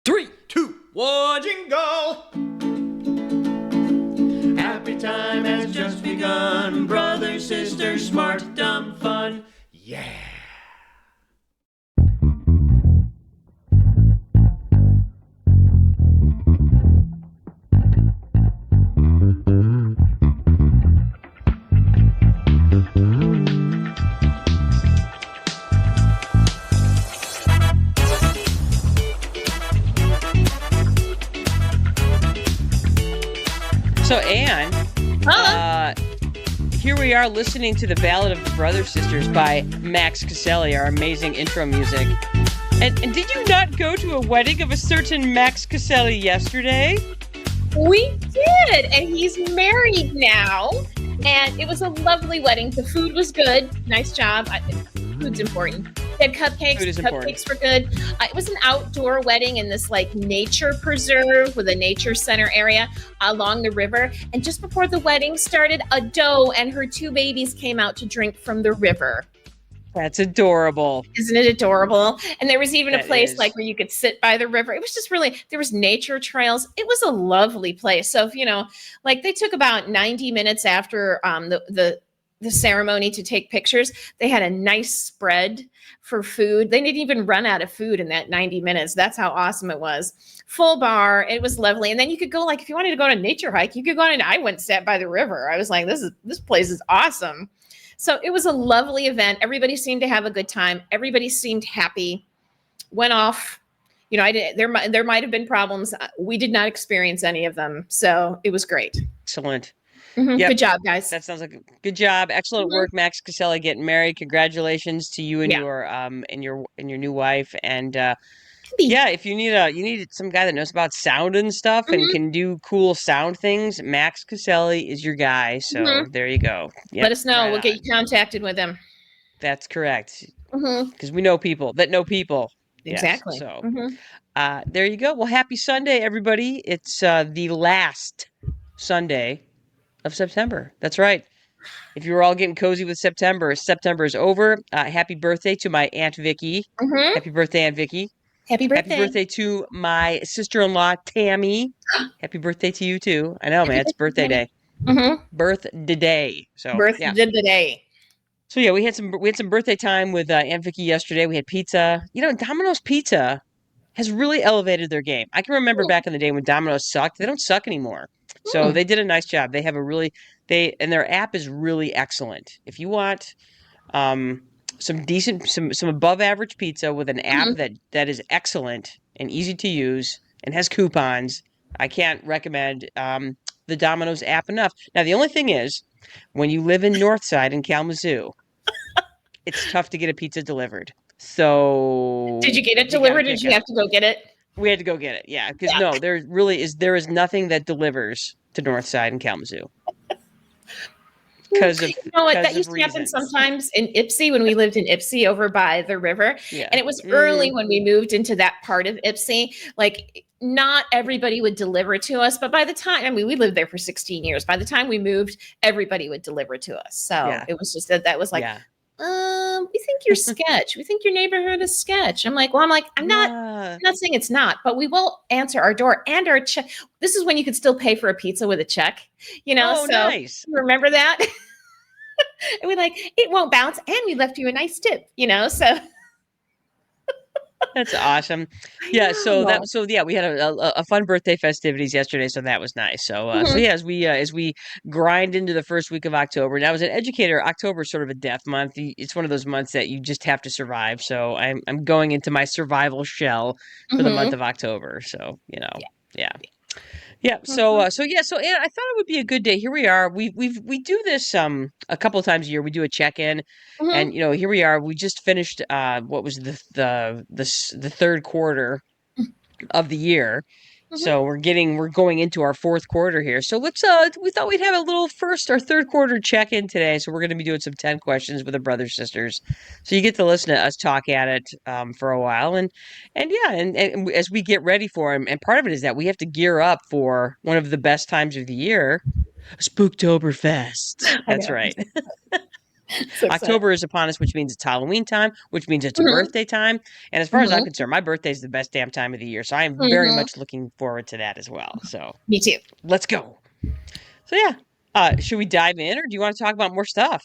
Three, two, one, jingle! Happy time has just begun. Brother, sister, smart, dumb, fun. Yeah! So, Anne, here we are listening to the Ballad of the Brother Sisters by Max Caselli, our amazing intro music. And did you not go to a wedding of a certain Max Caselli yesterday? We did, and he's married now. And it was a lovely wedding. The food was good. Nice job. Food's important. They had cupcakes. Food is Cupcakes were good. It was an outdoor wedding in this like nature preserve with a nature center area along the river. And just before the wedding started, a doe and her two babies came out to drink from the river. That's adorable. Isn't it adorable? And there was even a That place is. like where you could sit by the river. It was just really, there was nature trails. It was a lovely place. So, if, like they took about 90 minutes after the ceremony to take pictures. They had a nice spread for food. They didn't even run out of food in that 90 minutes. That's how awesome it was. Full bar. It was lovely. And then you could go, like, if you wanted to go on a nature hike, you could go on, and I went and sat by the river. I was like, this place is awesome. So it was a lovely event. Everybody seemed to have a good time. Everybody seemed happy. Went off. There might have been problems. We did not experience any of them. So it was great. Excellent. Mm-hmm. Yep. Good job, guys. That sounds like a good job. Excellent work, Max Caselli, getting married. Congratulations to you and your new wife. And if you need some guy that knows about sound and stuff and can do cool sound things, Max Caselli is your guy. So there you go. Yep, let us know. right We'll get on. you contacted with him. That's correct. Because we know people that know people. Exactly. Yes, so there you go. Well, happy Sunday, everybody. It's the last Sunday of September. That's right. If you were all getting cozy with September is over. Happy birthday to my Aunt Vicky. Happy birthday, Aunt Vicky. Happy birthday. Happy birthday to my sister-in-law, Tammy. Happy birthday to you, too. I know, man. It's birthday day. Birthday day. So, birthday day. So, yeah, we had some birthday time with Aunt Vicky yesterday. We had pizza. Domino's Pizza has really elevated their game. I can remember back in the day when Domino's sucked. They don't suck anymore. So they did a nice job. They have and their app is really excellent. If you want some decent, some above average pizza with an app that is excellent and easy to use and has coupons, I can't recommend the Domino's app enough. Now, the only thing is, when you live in Northside in Kalamazoo, it's tough to get a pizza delivered. So did you get it delivered, or did you have to go get it? We had to go get it, yeah. Because no, there is nothing that delivers to Northside in Kalamazoo. Because of that used to happen sometimes in Ypsi when we lived in Ypsi over by the river. Yeah. And it was early when we moved into that part of Ypsi. Like, not everybody would deliver to us, but by the time, we lived there for 16 years. By the time we moved, everybody would deliver to us. So it was just that was like, we think you're sketch. We think your neighborhood is sketch. I'm not saying it's not, but we will answer our door and our check. This is when you could still pay for a pizza with a check, Oh, so nice. Remember that? And we it won't bounce, and we left you a nice tip, so. That's awesome. Yeah. So we had a fun birthday festivities yesterday. So that was nice. So as we grind into the first week of October. Now, as an educator, October is sort of a death month. It's one of those months that you just have to survive. So I'm going into my survival shell for the month of October. So yeah. So Anna, I thought it would be a good day. Here we are. We do this a couple of times a year. We do a check-in, and here we are. We just finished what was the third quarter of the year. So we're going into our fourth quarter here. So let's we thought we'd have our third quarter check-in today. So we're going to be doing some 10 questions with the brothers sisters. So you get to listen to us talk at it for a while, and as we get ready for them. And part of it is that we have to gear up for one of the best times of the year, Spooktoberfest. That's right. So excited. October is upon us, which means it's Halloween time, which means it's a Mhm, birthday time. And as far as I'm mhm, concerned, my birthday is the best damn time of the year. So I am very mhm. much looking forward to that as well. So Me too. let's go. So yeah. Should we dive in or do you want to talk about more stuff?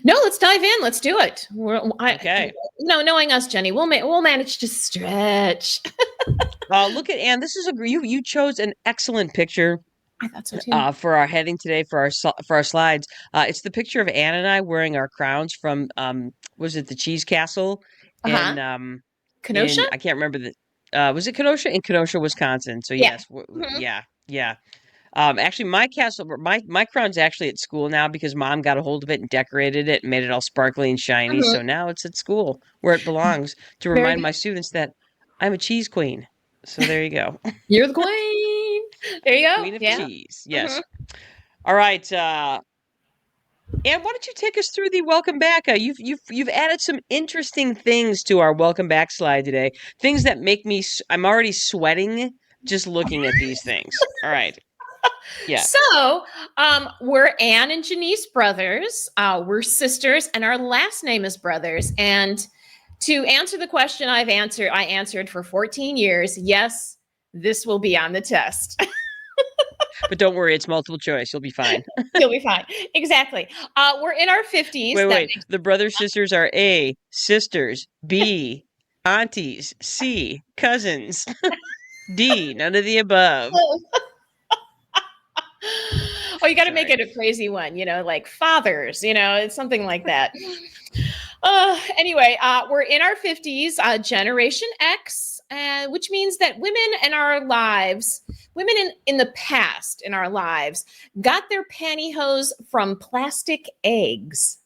No, let's dive in. Let's do it. Okay. Knowing us, Jenny, we'll manage to stretch. Look at Anne. This is you chose an excellent picture I thought so too. for our heading today for our slides. It's the picture of Anne and I wearing our crowns from was it the Cheese Castle Uh-huh. Kenosha? in I can't remember the was it Kenosha in Kenosha, Wisconsin. So Yeah. yes, Mhm. yeah, yeah. Actually, my crown's actually at school now because Mom got a hold of it and decorated it and made it all sparkly and shiny. Mhm. So now it's at school where it belongs to Very remind good. my students that I'm a cheese queen. So there you go. You're the queen. There you go. Queen of Yeah. cheese. Mhm. Yes. All right. And why don't you take us through the welcome back? You've added some interesting things to our welcome back slide today. Things that make me I'm already sweating just looking at these things. All right. Yeah. So, we're Anne and Janice brothers. We're sisters, and our last name is Brothers. And to answer the question I answered for 14 years. Yes, this will be on the test. But don't worry, it's multiple choice. You'll be fine. You'll be fine. Exactly. We're in our 50s. Wait, That wait. makes The brother sisters are A, sisters, B, aunties, C, cousins, D, none of the above. Oh, you got to make Sorry. it a crazy one, like fathers, it's something like that. Anyway, we're in our 50s, Generation X, which means that women in our lives, women in the past in our lives, got their pantyhose from plastic eggs.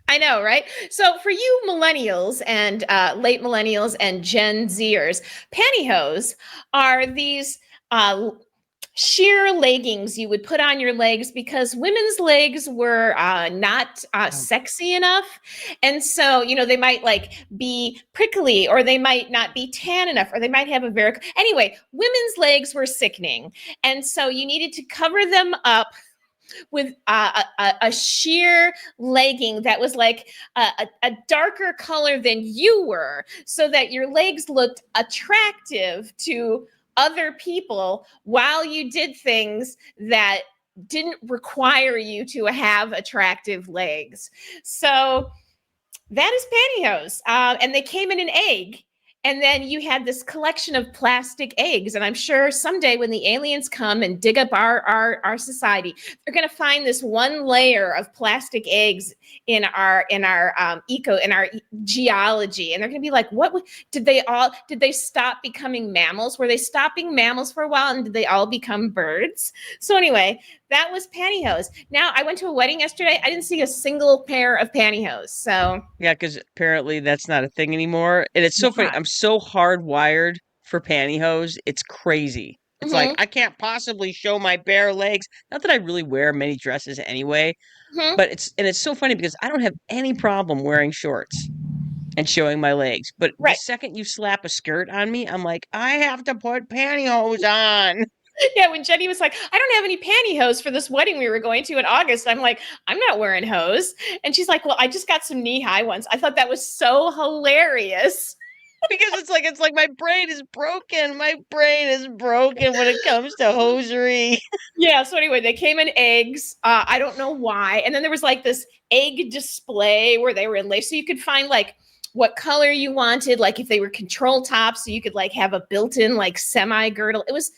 I know, right? So for you millennials and late millennials and Gen Zers, pantyhose are these sheer leggings you would put on your legs because women's legs were not sexy enough. And so, they might like be prickly or they might not be tan enough or they might have a anyway, women's legs were sickening. And so you needed to cover them up with a sheer legging that was like a darker color than you were so that your legs looked attractive to other people while you did things that didn't require you to have attractive legs. So that is pantyhose. And they came in an egg. And then you had this collection of plastic eggs. And I'm sure someday when the aliens come and dig up our society, they're going to find this one layer of plastic eggs in our geology. And they're going to be like, what did they stop becoming mammals? Were they stopping mammals for a while? And did they all become birds? So anyway, that was pantyhose. Now, I went to a wedding yesterday. I didn't see a single pair of pantyhose. So Yeah, because apparently that's not a thing anymore. And it's so funny. yeah. I'm so hardwired for pantyhose. It's crazy. It's like Mm-hmm. I can't possibly show my bare legs. Not that I really wear many dresses anyway, Mm-hmm. but it's so funny because I don't have any problem wearing shorts and showing my legs. But the Right. second you slap a skirt on me, I'm like, I have to put pantyhose on. Yeah, when Jenny was like, I don't have any pantyhose for this wedding we were going to in August, I'm like, I'm not wearing hose. And she's like, well, I just got some knee-high ones. I thought that was so hilarious. Because it's like my brain is broken. My brain is broken when it comes to hosiery. Yeah, so anyway, they came in eggs. I don't know why. And then there was like this egg display where they were in lace. So you could find like what color you wanted, like if they were control tops, so you could like have a built-in like semi-girdle. It was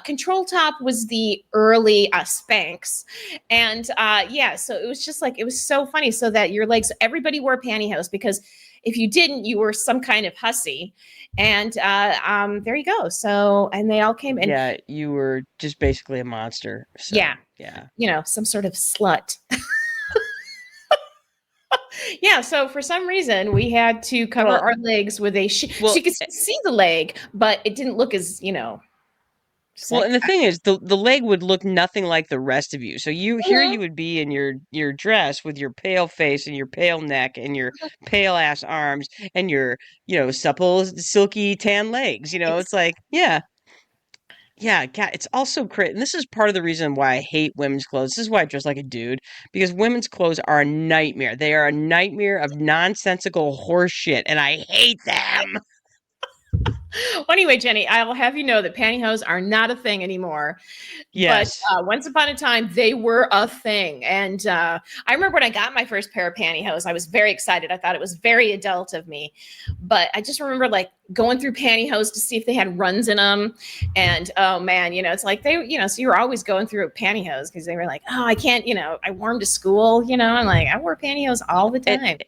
control top was the early Spanx. And yeah, so it was just like it was so funny. So that your legs, everybody wore pantyhose because if you didn't, you were some kind of hussy. And there you go. So and they all came in. Yeah, you were just basically a monster. So, Yeah. yeah. Some sort of slut. Yeah, so for some reason we had to cover Well- our legs with a well, so you could see the leg, but it didn't look as, Well, and the thing is, the leg would look nothing like the rest of you. So here Mhm. you would be in your dress with your pale face and your pale neck and your pale ass arms and your supple silky tan legs. It's like, yeah, Yeah, God, it's also crazy. And this is part of the reason why I hate women's clothes. This is why I dress like a dude, because women's clothes are a nightmare. They are a nightmare of nonsensical horse shit, and I hate them. Well, anyway, Jenny, I will have you know that pantyhose are not a thing anymore. But Yes. once upon a time, they were a thing. And I remember when I got my first pair of pantyhose, I was very excited. I thought it was very adult of me. But I just remember like going through pantyhose to see if they had runs in them. And oh man, it's like so you were always going through pantyhose because they were like, oh, I can't, I wore them to school, I'm like, I wore pantyhose all the And time.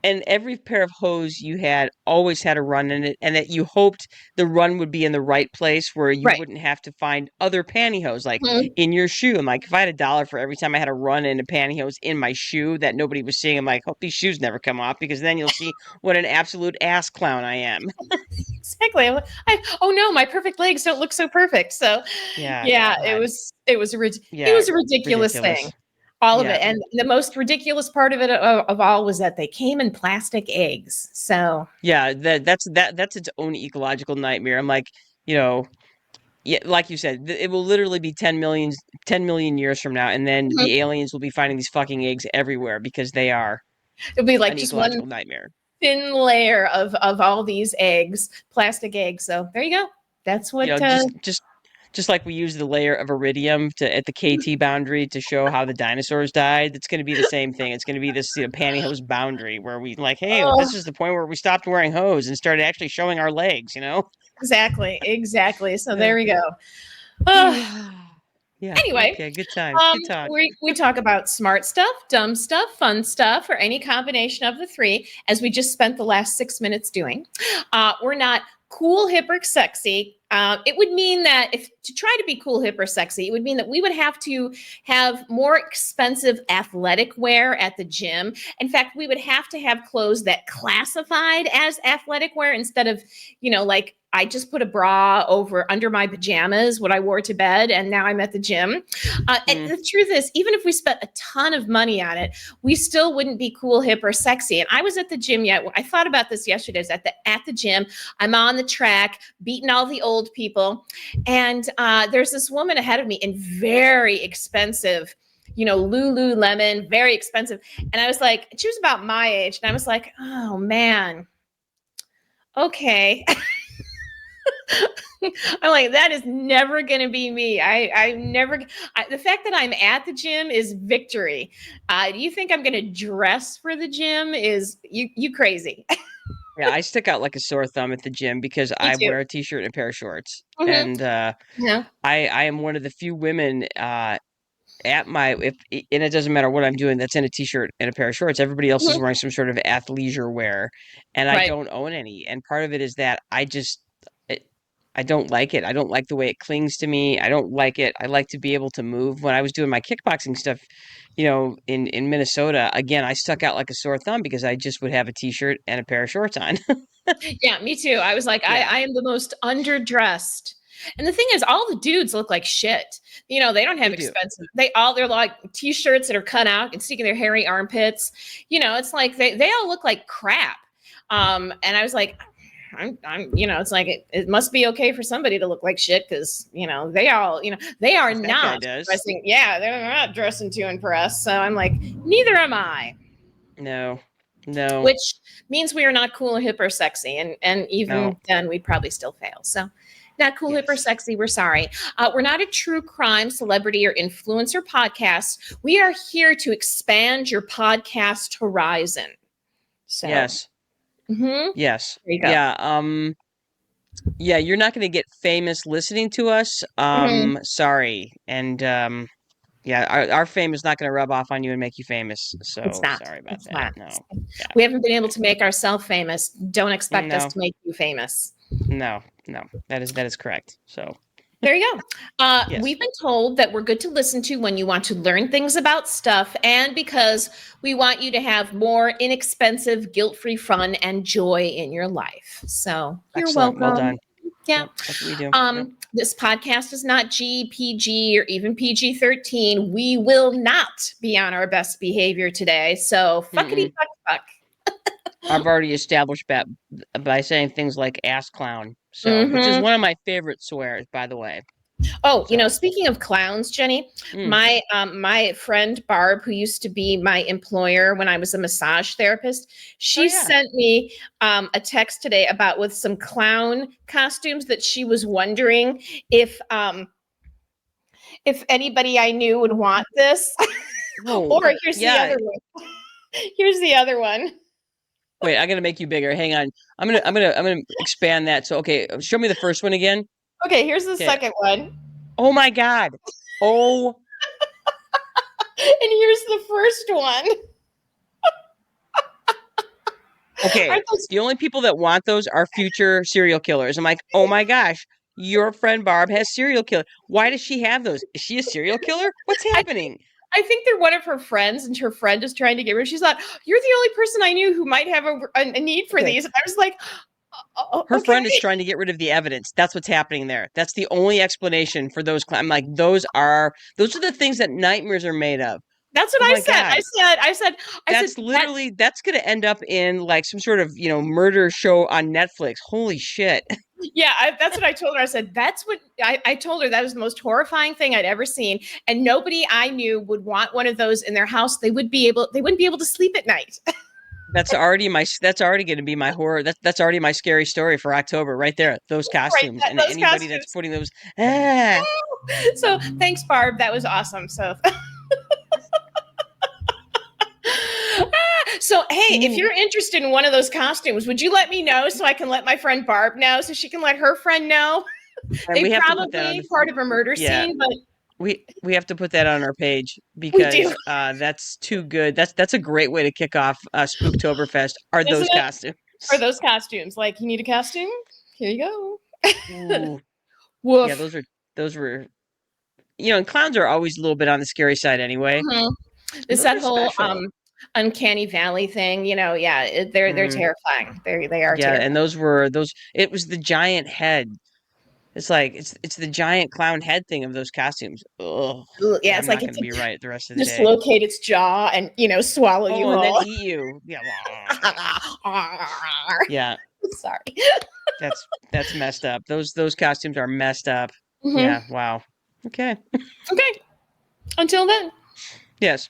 and every pair of hose you had always had a run in it, and that you hoped the run would be in the right place where you Right. wouldn't have to find other pantyhose, like Mhm. in your shoe. I'm like, if I had $1 for every time I had a run in a pantyhose in my shoe that nobody was seeing, I'm like, hope these shoes never come off because then you'll see what an absolute ass clown I am. Exactly. Oh no, my perfect legs don't look so perfect. So, Yeah, yeah, it God. was it was a it Yeah, was a ridiculous thing, ridiculous. all of Yeah. it. And the most ridiculous part of it of all was that they came in plastic eggs. So, Yeah, that's its own ecological nightmare. I'm like, you know, yeah, like you said, it will literally be 10 million years from now, and then mhm, the aliens will be finding these fucking eggs everywhere because they are it'll be like an just one ecological nightmare. thin layer of all these eggs, plastic eggs. So there you go. That's You know, what. just like we use the layer of iridium to at the KT boundary to show how the dinosaurs died. It's going to be the same thing. It's going to be this pantyhose boundary where we like, hey, Oh, this is the point where we stopped wearing hose and started actually showing our legs. You know. exactly, exactly. So Yeah. there we go. Uh, Yeah. anyway, Okay. Good times. Good talk. we talk about smart stuff, dumb stuff, fun stuff, or any combination of the three, as we just spent the last 6 minutes doing. We're not cool, hip, or sexy. It would mean that if to try to be cool, hip, or sexy, it would mean that we would have to have more expensive athletic wear at the gym. In fact, we would have to have clothes that classified as athletic wear instead of, like I just put a bra over under my pajamas, what I wore to bed, and now I'm at the gym. And Mm. the truth is, even if we spent a ton of money on it, we still wouldn't be cool, hip, or sexy. And I was at the gym yet. I thought about this yesterday. I was at the gym. I'm on the track, beating all the old people, and there's this woman ahead of me in very expensive. Lululemon, very expensive. And I was like, she was about my age. And I was like, oh man, okay. I'm like, that is never going to be me. The fact that I'm at the gym is victory. Do you think I'm going to dress for the gym? Is you crazy? Yeah, I stick out like a sore thumb at the gym because Me I too. wear a t-shirt and a pair of shorts, Hmm. and Yeah. I am one of the few women at my and it doesn't matter what I'm doing that's in a t-shirt and a pair of shorts. Everybody else is Mhm. wearing some sort of athleisure wear, and I Right. don't own any. And part of it is that it, I don't like it. I don't like the way it clings to me. I don't like it. I like to be able to move. When I was doing my kickboxing stuff, in Minnesota, again, I stuck out like a sore thumb because I just would have a t-shirt and a pair of shorts on. Yeah, me too. I was like, Yeah, I am the most underdressed. And the thing is, all the dudes look like shit. They don't have they do. expensive. They're like t-shirts that are cut out and sticking their hairy armpits. It's like they all look like crap. And I was like, it's like it must be okay for somebody to look like shit because they are If that guy not does, dressing. Yeah, they're not dressing to impress. So I'm like, neither am I, no, no, which means we are not cool, hip, or sexy. And no, even then, we'd probably still fail. So, not cool, hip, or yes, sexy. We're sorry. We're not a true crime, celebrity, or influencer podcast. We are here to expand your podcast horizon. So, yes, there yes, you go. yeah. Yeah, you're not going to get famous listening to us. Mhm. Sorry. And yeah, our fame is not going to rub off on you and make you famous. It's So not. sorry about It's that. not. No. Yeah. We haven't been able to make ourselves famous. Don't expect us No. to make you famous. No. No. That is correct. So, There you go. yes. We've been told that we're good to listen to when you want to learn things about stuff and because we want you to have more inexpensive, guilt free fun and joy in your life. So you're Excellent. Well welcome. done. Yeah. Yep, that's what we do. Yep. This podcast is not GPG or even PG-13. We will not be on our best behavior today. So fuckity Mm-mm. fuck I've already established that by saying things like ass clown. So, which is fuck. one of my favorite swears, by the way. Oh, So, speaking of clowns, Jenny, mm. my friend Barb, who used to be my employer when I was a massage therapist, Oh she yeah. sent me a text today about with some clown costumes that she was wondering if anybody I knew would want this. Oh, Or here's the yeah. other one. Here's the other one. Wait, I gotta make you bigger. Hang on. I'm gonna expand that. So, okay, show me the first one again. Okay, here's the Okay. second one. Oh my God. Oh, And here's the first one. okay. Aren't those The only people that want those are future serial killers. I'm like, oh my gosh, your friend Barb has serial killer. Why does she have those? Is she a serial killer? What's I think happening? I think they're one of her friends, and her friend is trying to get rid. She's like, "You're the only person I knew who might have a need for Okay. these." And I was like, Her Okay." friend is trying to get rid of the evidence. That's what's happening there. That's the only explanation for those. I'm like, those are the things that nightmares are made of. That's what Oh I my said. God. I said That's that. literally that's gonna end up in like some sort of murder show on Netflix. Holy shit. Yeah, that's what I told her. I said that's what I told her. That was the most horrifying thing I'd ever seen, and nobody I knew would want one of those in their house. They wouldn't be able to sleep at night. That's already gonna be my horror. That's already my scary story for October right there. Those Right, costumes and those anybody that's costumes. putting those ah So thanks, Barb. That was awesome. So So, hey, if mm. you're interested in one of those costumes, would you let me know so I can let my friend Barb know so she can let her friend know? And They we have to put that on probably part of a murder yeah. scene, but We have to put that on our page we do, because that's too good. That's a great way to kick off Spooktoberfest are those isn't it? costumes. For those costumes. Like, you need a costume? Here you go. Ooh. Yeah, Woof. those were and clowns are always a little bit on the scary side anyway. Mhm. And It's those that are whole special. uncanny valley thing, yeah, they're Mm, terrifying. They are yeah, terrifying. and those it was the giant head. It's like it's the giant clown head thing of those costumes. Ugh. Ooh, Yeah, yeah, it's I'm like not it gonna could be right the rest of the day. dislocate its jaw and swallow you Oh, and then whole. eat you. Yeah. Yeah, Sorry. that's messed up. Those costumes are messed up. Mhm. Yeah, wow. Okay. Okay. Until then. Yes.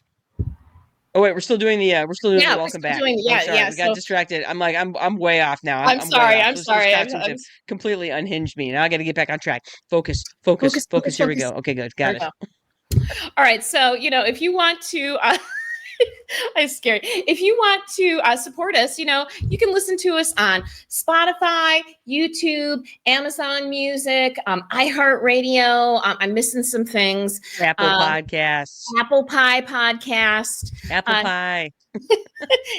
Oh wait, we're still doing the Yeah, we're welcome still back. doing Oh, yeah. sorry, we got So distracted. I'm like I'm way off now. I'm I'm way sorry. off. I'm Those sorry. costumes have completely unhinged me. Now I got to get back on track. Focus, focus, focus, focus, focus. Here we focus. go. Okay, good. There Got we it. go. All right. So, if you want to, I'm scared. If you want to support us, you can listen to us on Spotify, YouTube, Amazon Music, iHeartRadio. I'm missing some things. Apple Uh, Podcasts. Apple Pie Podcast. Apple Uh, Pie.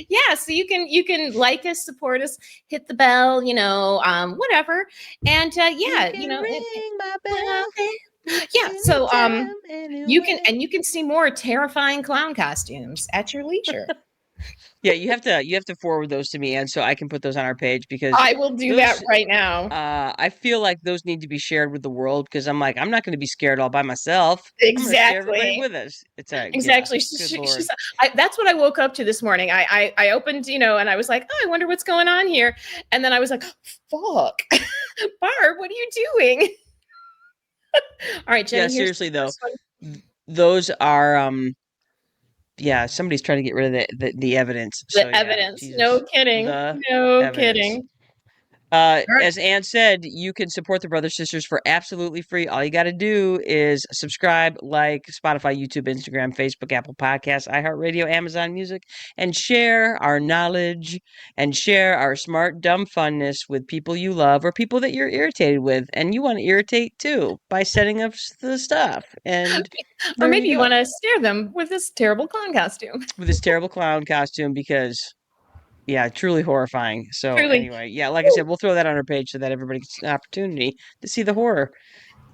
yeah, so you can like us, support us, hit the bell, whatever, and You yeah, can ring my bell yeah. So anytime, anywhere. you can see more terrifying clown costumes at your leisure. Yeah, you have to forward those to me, and so I can put those on our page because I will do that those right now. I feel like those need to be shared with the world because I'm like I'm not going to be scared all by myself. I'm going to scare everybody Exactly. with us. It's all right. Yeah. Exactly. Good She's Lord. that's what I woke up to this morning. I opened, and I was like, oh, I wonder what's going on here. And then I was like, fuck, Barb, what are you doing? All right, Yeah, Jenny, here's the seriously though, first one. those are yeah, somebody's trying to get rid of the evidence. So The yeah, evidence. No Jesus. kidding. The No evidence. kidding. All right. As Ann said, you can support the Brothers Sisters for absolutely free. All you got to do is subscribe, like Spotify, YouTube, Instagram, Facebook, Apple Podcasts, iHeartRadio, Amazon Music, and share our knowledge and share our smart, dumb funness with people you love or people that you're irritated with. And you want to irritate too by setting up the stuff. And Or there maybe you you go want to scare them with this terrible clown costume. with this terrible clown costume because yeah, truly horrifying. So Truly. anyway, yeah, like I said, we'll throw that on our page so that everybody gets an opportunity to see the horror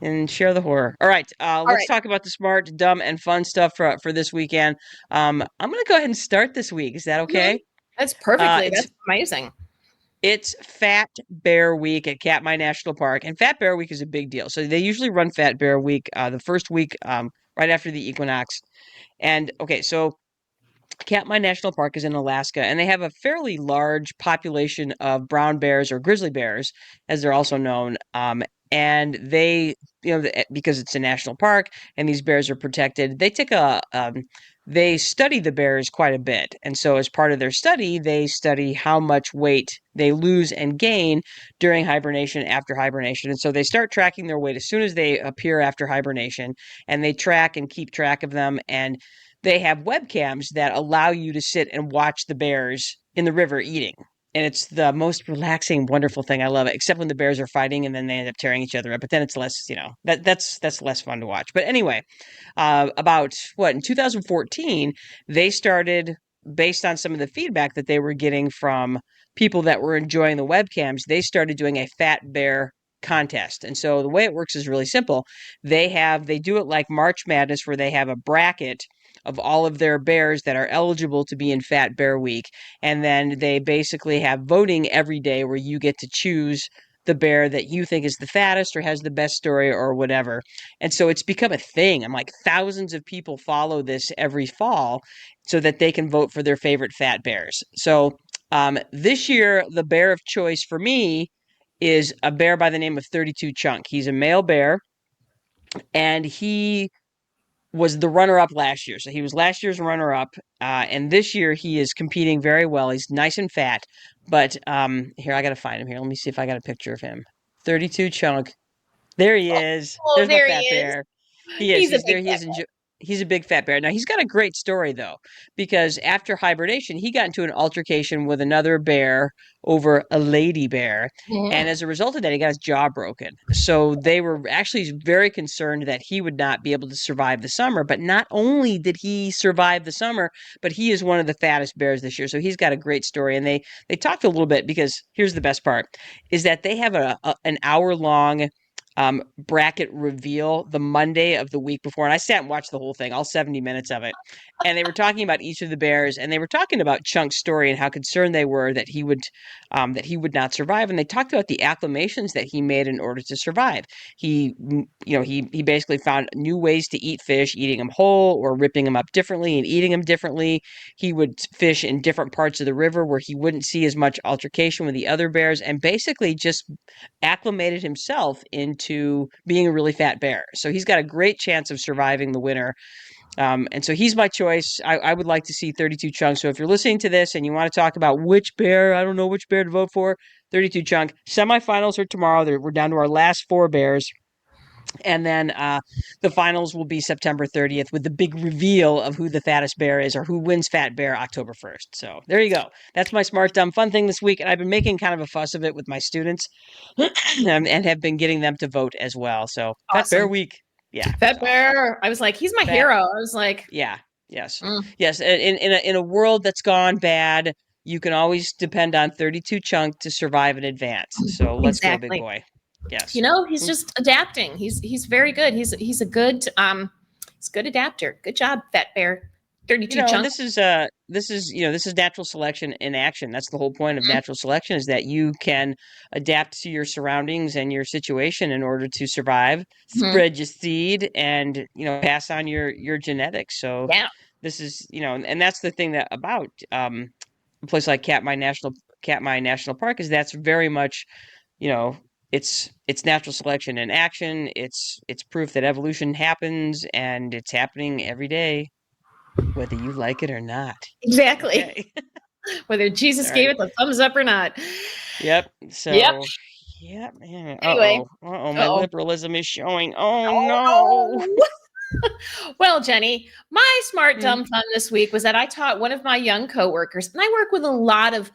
and share the horror. All right, All let's right. talk about the smart, dumb, and fun stuff for this weekend. I'm gonna go ahead and start this week. Is that Mhm. okay? That's Uh, perfectly. it's That's amazing. it's Fat Bear Week at Katmai National Park, and Fat Bear Week is a big deal. So they usually run Fat Bear Week the first week right after the equinox. And okay, so Katmai National Park is in Alaska, and they have a fairly large population of brown bears or grizzly bears, as they're also known. and they, because it's a national park and these bears are protected, they study the bears quite a bit. And so as part of their study, they study how much weight they lose and gain during hibernation, after hibernation. And so they start tracking their weight as soon as they appear after hibernation, and they track and keep track of them. And they have webcams that allow you to sit and watch the bears in the river eating. And it's the most relaxing, wonderful thing. I love it, except when the bears are fighting and then they end up tearing each other up. But then it's less, that's less fun to watch. But anyway, in 2014, they started, based on some of the feedback that they were getting from people that were enjoying the webcams, they started doing a fat bear contest. And so the way it works is really simple. They do it like March Madness, where they have a bracket of all of their bears that are eligible to be in Fat Bear Week. And then they basically have voting every day where you get to choose the bear that you think is the fattest or has the best story or whatever. And so it's become a thing. I'm like, thousands of people follow this every fall so that they can vote for their favorite fat bears. So this year, the bear of choice for me is a bear by the name of 32 Chunk. He's a male bear, and he was the runner-up last year. So he was last year's runner-up, and this year he is competing very well. He's nice and fat, but here, I got to find him here. Let me see if I got a picture of him. 32 Chunk. There he is. Oh, There's there my fat he is. bear. He is. He's a He's there. big He is. He's a big fat bear. Now, he's got a great story, though, because after hibernation, he got into an altercation with another bear over a lady bear. And as a result of that, he got his jaw broken. So they were actually very concerned that he would not be able to survive the summer. But not only did he survive the summer, but he is one of the fattest bears this year. So he's got a great story. And they talked a little bit, because here's the best part, is that they have an hour-long bracket reveal the Monday of the week before. And I sat and watched the whole thing, all 70 minutes of it. And they were talking about each of the bears, and they were talking about Chunk's story and how concerned they were that he would not survive. And they talked about the acclimations that he made in order to survive. He basically found new ways to eat fish, eating them whole or ripping them up differently and eating them differently. He would fish in different parts of the river where he wouldn't see as much altercation with the other bears, and basically just acclimated himself into being a really fat bear. So he's got a great chance of surviving the winter. And so he's my choice. I would like to see 32 Chunk. So if you're listening to this and you want to talk about which bear, I don't know which bear to vote for, 32 Chunk. Semifinals are tomorrow. We're down to our last 4 bears. And then the finals will be September 30th with the big reveal of who the fattest bear is, or who wins Fat Bear October 1st. So there you go. That's my smart, dumb, fun thing this week. And I've been making kind of a fuss of it with my students and have been getting them to vote as well. So Awesome. Fat Bear Week. Yeah. Fat Bear. I was like, he's my hero. I was like, yeah. Yes. Yes. In a world that's gone bad, you can always depend on 32 Chunk to survive in advance. So let's go, big boy. Yes. He's just adapting. He's very good. He's a good adapter. Good job, Fat Bear. 32 Chunk. This is natural selection in action. That's the whole point of natural selection, is that you can adapt to your surroundings and your situation in order to survive, spread your seed, and pass on your genetics. So this is and that's the thing that about a place like Katmai National Park is that's very much it's natural selection in action. It's proof that evolution happens, and it's happening every day, whether you like it or not. Exactly. Okay. Whether Jesus gave it the thumbs up or not. Yep. So. Yep. Man. Anyway. My liberalism is showing. Oh no. Well, Jenny, my smart dumb fun this week was that I taught one of my young coworkers, and I work with a lot of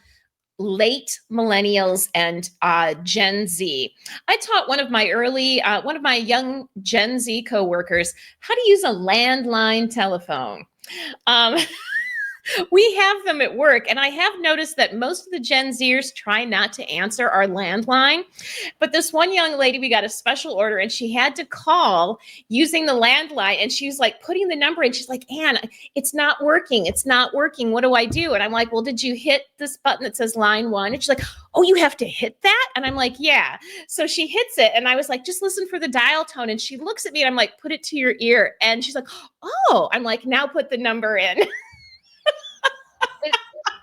late millennials and Gen Z. I taught one of my young Gen Z coworkers how to use a landline telephone. We have them at work, and I have noticed that most of the Gen Zers try not to answer our landline. But this one young lady, we got a special order, and she had to call using the landline, and she was like putting the number in. She's like, Anne, it's not working. It's not working. What do I do? And I'm like, well, did you hit this button that says line 1? And she's like, oh, you have to hit that? And I'm like, yeah. So she hits it, and I was like, just listen for the dial tone. And she looks at me, and I'm like, put it to your ear. And she's like, oh. I'm like, now put the number in.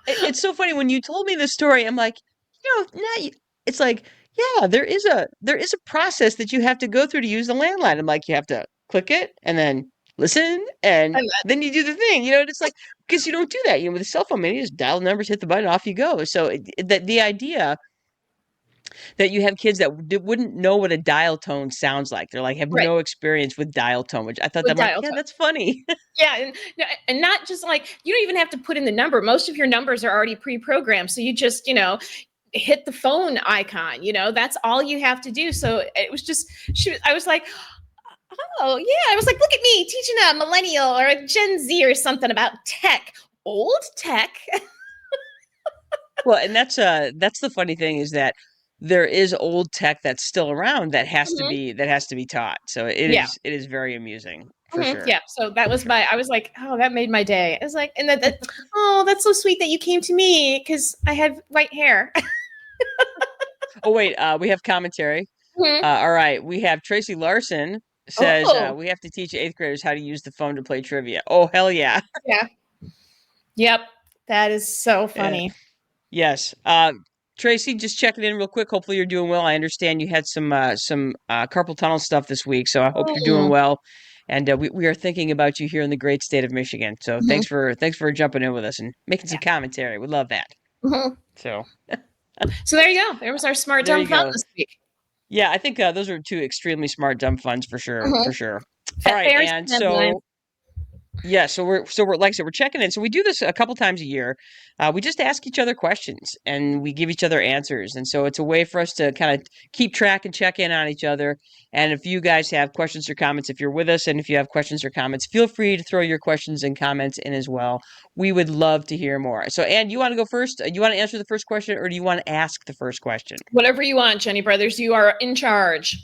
It's so funny when you told me this story. I'm like, it's like yeah, there is a process that you have to go through to use the landline. I'm like, you have to click it and then listen, and And then you do the thing. And it's like because you don't do that. With a cell phone, man, you just dial the numbers, hit the button, off you go. So the idea that you have kids that wouldn't know what a dial tone sounds like. They're like have right, no experience with dial tone, which I thought with that, I'm like, dial yeah, tone. that's funny. Yeah, and not just like you don't even have to put in the number. Most of your numbers are already pre-programmed, so you just hit the phone icon. That's all you have to do. So it was just I was like, oh yeah, I was like, look at me teaching a millennial or a Gen Z or something about tech, old tech. Well, and that's the funny thing is that there is old tech that's still around that has to Mhm. be taught. So Yeah. it is very amusing for Mhm. sure. Yeah, so that For was sure. I was like, oh, that made my day. I was like, and oh, that's so sweet that you came to me because I had white hair. Oh wait, we have commentary. Mhm. All right, we have Tracy Larson says Oh, we have to teach eighth graders how to use the phone to play trivia. Oh hell yeah. yeah. Yep. That is so Uh, funny. yes. Tracy, just checking in real quick. Hopefully you're doing well. I understand you had some carpal tunnel stuff this week, so I hope you're doing Mm. well. And we are thinking about you here in the great state of Michigan. So Mhm. thanks for jumping in with us and making some Yeah. commentary. We love that. Mhm. So So there you go. There was our smart there dumb you fun go. this week. Yeah, I think those are two extremely smart dumb funds for sure, Mhm. for sure. All right, Ferris and headline. so yeah, so we're like I said, we're checking in. So we do this a couple times a year. We just ask each other questions and we give each other answers. And so it's a way for us to kind of keep track and check in on each other. And if you guys have questions or comments, if you're with us and if you have questions or comments, feel free to throw your questions and comments in as well. We would love to hear more. So Ann, you want to go first? You want to answer the first question or do you want to ask the first question? Whatever you want, Jenny Brothers. You are in charge.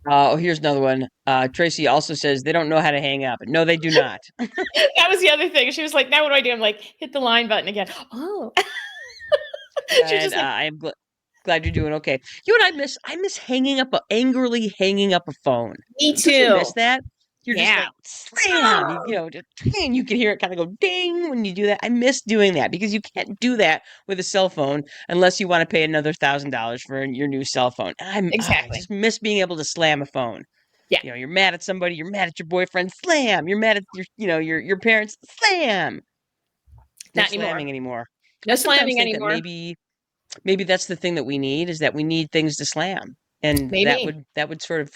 Oh, here's another one. Tracy also says they don't know how to hang up. No, they do not. That was the other thing. She was like, now what do I do? I'm like, hit the line button again. Oh. She was And just like, I am glad you're doing okay. You and I miss angrily hanging up a phone. me Don't you miss too. that? You're just Yeah. like slam, just ding, you can hear it kind of go ding when you do that. I miss doing that because you can't do that with a cell phone unless you want to pay another $1,000 for your new cell phone. And I Exactly. just miss being able to slam a phone. Yeah. You're mad at somebody, you're mad at your boyfriend, slam. You're mad at your parents, slam. No Not anymore. slamming anymore. No I sometimes slamming think that anymore. maybe that's the thing that we need is that we need things to slam, and Maybe. that would sort of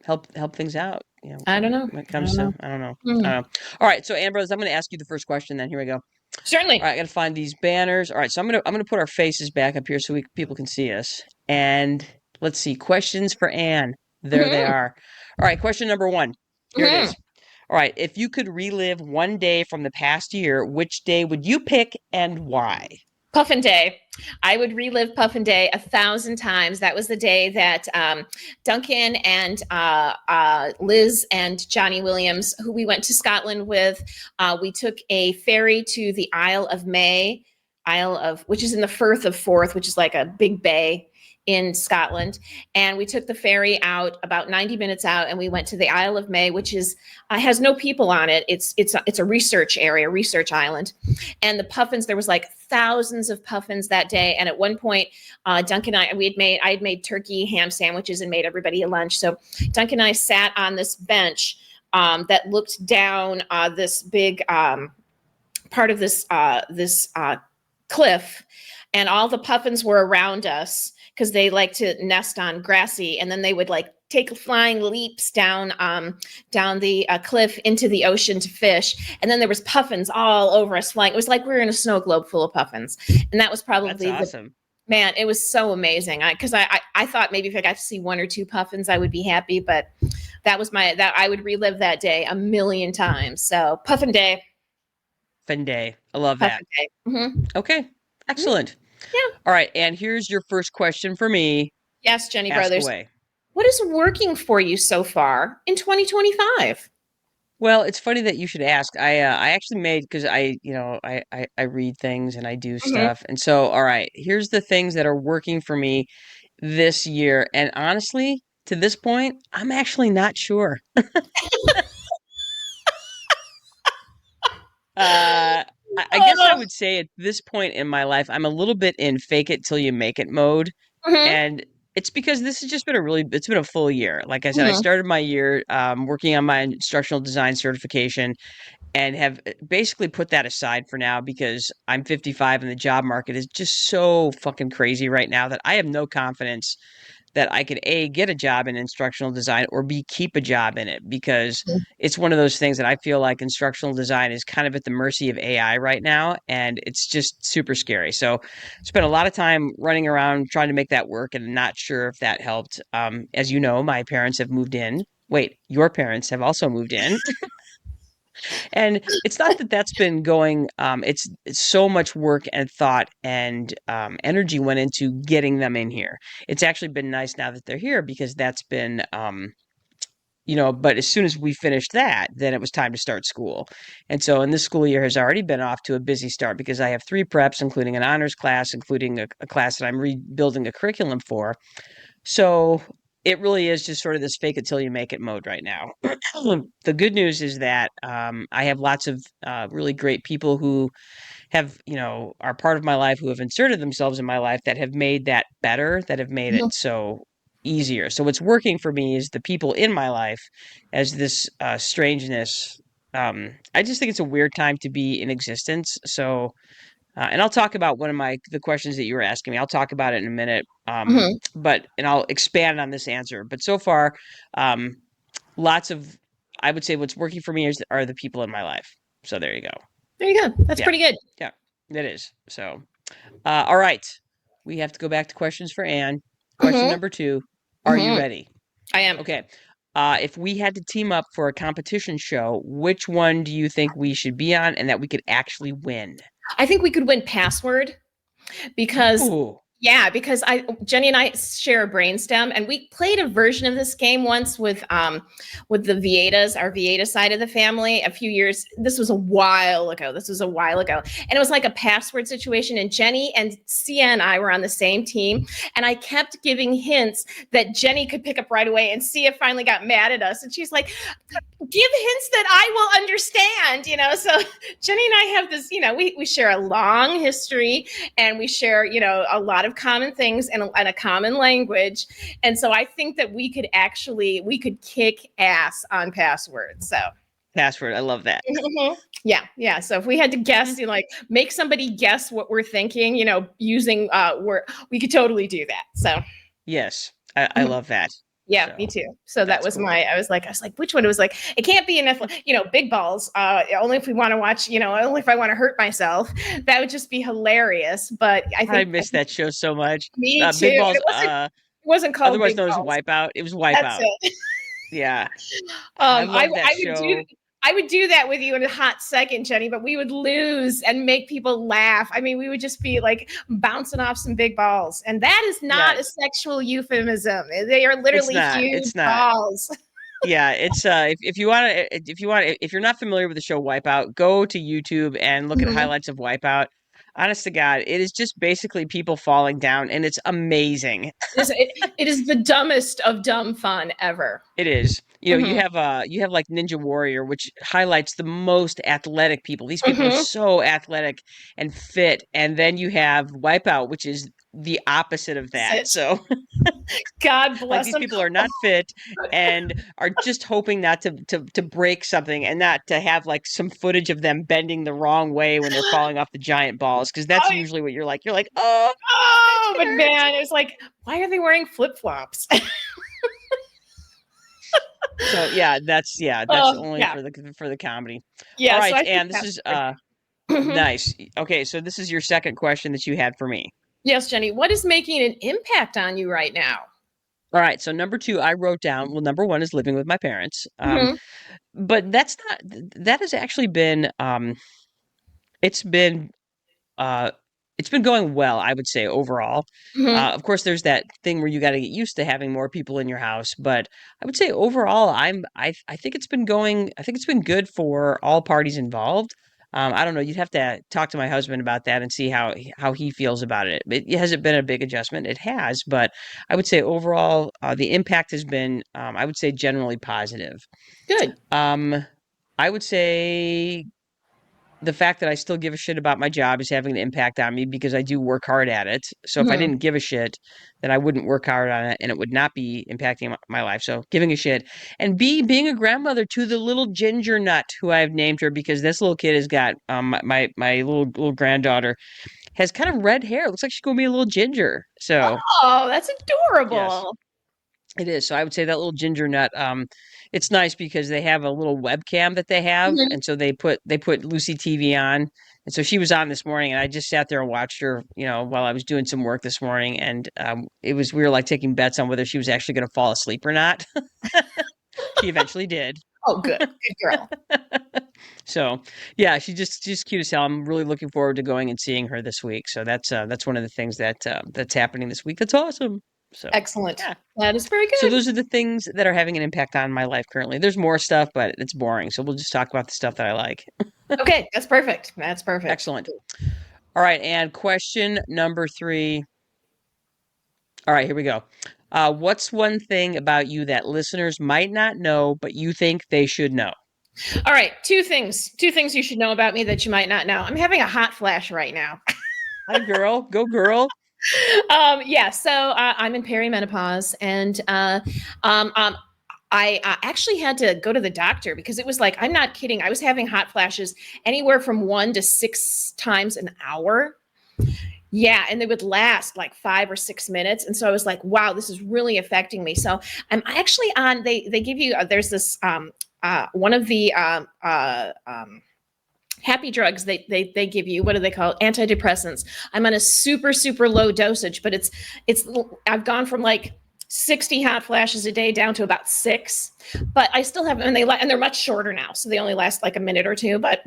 help things out I don't know. when it I comes don't to know. I Hmm. don't know. All right, so Ambrose, I'm going to ask you the first question. Then here we go. All Certainly. right, I got to find these banners. All right, so I'm gonna put our faces back up here so people can see us. And let's see, questions for Anne. There they Hmm. are. All right, question number one. Here it Hmm. is. All right, if you could relive one day from the past year, which day would you pick and why? Puffin Day. I would relive Puffin Day 1,000 times. That was the day that Duncan and Liz and Johnny Williams, who we went to Scotland with, we took a ferry to the which is in the Firth of Forth, which is like a big bay in Scotland. And we took the ferry out about 90 minutes out, and we went to the Isle of May, which is has no people on it. It's a research area, research island, and the puffins. There was like thousands of puffins that day. And at one point, Duncan and I had made turkey ham sandwiches and made everybody a lunch. So Duncan and I sat on this bench that looked down this big part of this cliff, and all the puffins were around us because they like to nest on grassy, and then they would like take flying leaps down the cliff into the ocean to fish. And then there was puffins all over us flying. It was like we were in a snow globe full of puffins, and that was That's probably the awesome. man. It was so amazing. I thought maybe if I got to see one or two puffins, I would be happy, but that I would relive that day 1,000,000 times. So Puffin Day, Fun day. I love that. Puffin Day. Hmm. Okay, excellent. Yeah. All right, and here's your first question for me. Yes, Jenny Ask Brothers. away. What is working for you so far in 2025? Well, it's funny that you should ask. I actually made because I read things and I do Hmm. stuff, and so all right, here's the things that are working for me this year. And honestly, to this point, I'm actually not sure. I I guess I would say at this point in my life, I'm a little bit in fake it till you make it mode. Mhm, And it's because this has just been it's been a full year. Like I said, I mhm. started my year working on my instructional design certification and have basically put that aside for now because I'm 55 and the job market is just so fucking crazy right now that I have no confidence that I could A, get a job in instructional design or B, keep a job in it because it's one of those things that I feel like instructional design is kind of at the mercy of AI right now and it's just super scary. So spent a lot of time running around trying to make that work and not sure if that helped. As you know, my parents have moved in. Wait, your parents have also moved in. And it's not that that's been going, it's so much work and thought and energy went into getting them in here. It's actually been nice now that they're here because that's been, but as soon as we finished that, then it was time to start school. And so, and this school year has already been off to a busy start because I have 3 preps, including an honors class, including a class that I'm rebuilding a curriculum for. So it really is just sort of this fake it till you make it mode right now. The good news is that I have lots of really great people who have, are part of my life, who have inserted themselves in my life that have made that better, that have made it Mhm. so easier. So what's working for me is the people in my life as this strangeness. I just think it's a weird time to be in existence. So and I'll talk about one of the questions that you were asking me. I'll talk about it in a minute. Mhm. And I'll expand on this answer. But so far, um, lots of I would say what's working for me are the people in my life. So there you go. There you go. That's Yeah, pretty good. yeah, it is. So all right, we have to go back to questions for Anne. Question Mhm, number 2: Are you mhm. ready? I am. Okay. If we had to team up for a competition show, which one do you think we should be on and that we could actually win? I think we could win password. Because Ooh, yeah, because I Jenny and I share a brainstem, and we played a version of this game once with the Vietas, our Vieta side of the family, a few years. This was a while ago. And it was like a password situation. And Jenny and Sia and I were on the same team, and I kept giving hints that Jenny could pick up right away. And Sia finally got mad at us, and she's like, give hints that I will understand. So Jenny and I have this, we share a long history and we share, a lot of common things and a common language. And so I think that we could kick ass on passwords. So password. I love that. mhm. Yeah. So if we had to guess, like make somebody guess what we're thinking, using we could totally do that. So Yes, I love that. yeah, me So too. So that that's was cool. I was like, which one? It was like, it can't be enough, big balls. Only if we want to watch, only if I want to hurt myself. That would just be hilarious. But I I miss think that show so much. me too. Big Balls, It wasn't called otherwise big known as balls. Wipeout. It was That's Wipeout. it. Yeah, I love that show. I would do that with you in a hot second, Jenny, but we would lose and make people laugh. I mean, we would just be like bouncing off some big balls. And that is Yeah, not a sexual euphemism. They are it's literally not. huge It's not. balls. Yeah, it's if you want to if you're not familiar with the show Wipeout, go to YouTube and look at Mhm. highlights of Wipeout. Honest to God, it is just basically people falling down, and it's amazing. It is the dumbest of dumb fun ever. It is. Hmm. You have like Ninja Warrior, which highlights the most athletic people. These people are Hmm. so athletic and fit, and then you have Wipeout, which is the opposite of that. So, God like bless these them. people are not fit and are just hoping not to break something and not to have like some footage of them bending the wrong way when they're falling off the giant balls because that's Oh, usually what you're like. You're like, "Oh, that oh, shit but hurts." man, it's like, why are they wearing flip flops? So, that's Oh, only yeah. for the comedy. All Yeah. So right, I think and this that's is Mhm. nice. Okay, so this is your second question that you had for me. Yes, Jenny. What is making an impact on you right now? All right, so number 2, I wrote down, well, number 1 is living with my parents. Hmm. But that has actually been it's been uh it's been going well, I would say overall. Hmm. Of course, there's that thing where you got to get used to having more people in your house, but I would say overall, I think it's been going. I think it's been good for all parties involved. I don't know. You'd have to talk to my husband about that and see how he feels about it. It hasn't been a big adjustment. It has, but I would say overall, the impact has been, I would say, generally positive. Good. Um, I would say the fact that I still give a shit about my job is having an impact on me because I do work hard at it. So if I Mhm. didn't give a shit, then I wouldn't work hard on it and it would not be impacting my life. So giving a shit. And B, being a grandmother to the little ginger nut who I've named her because this little kid has got my little granddaughter has kind of red hair. It looks like she's gonna be a little ginger. So Oh, that's yes. adorable. It is. So I would say that little ginger nut, it's nice because they have a little webcam that they have, Mhm. and so they put Lucy TV on, and so she was on this morning, and I just sat there and watched her, while I was doing some work this morning, and we were like taking bets on whether she was actually going to fall asleep or not. She eventually did. Oh, good. Good girl. So yeah, she's cute as hell. I'm really looking forward to going and seeing her this week. So that's one of the things that's happening this week. That's awesome. So Excellent. yeah. That is very So good. those are the things that are having an impact on my life currently. There's more stuff, but it's boring. So we'll just talk about the stuff that I like. Okay, that's perfect. That's perfect. Excellent. All right. And question number 3. All right, here we go. What's one thing about you that listeners might not know, but you think they should know? All right, two things. Two things you should know about me that you might not know. I'm having a hot flash right now. Hi, girl. Go, girl. Yeah, so I'm in perimenopause, and I actually had to go to the doctor because it was like, I'm not kidding. I was having hot flashes anywhere from 1 to 6 times an hour. Yeah, and they would last like 5 or 6 minutes, and so I was like, "Wow, this is really affecting me." So I'm actually on. They give you there's this one of the happy drugs they give you. What do they call it? Antidepressants. I'm on a super low dosage, but it's I've gone from like 60 hot flashes a day down to about 6, but I still have, and they're much shorter now, so they only last like a minute or two. But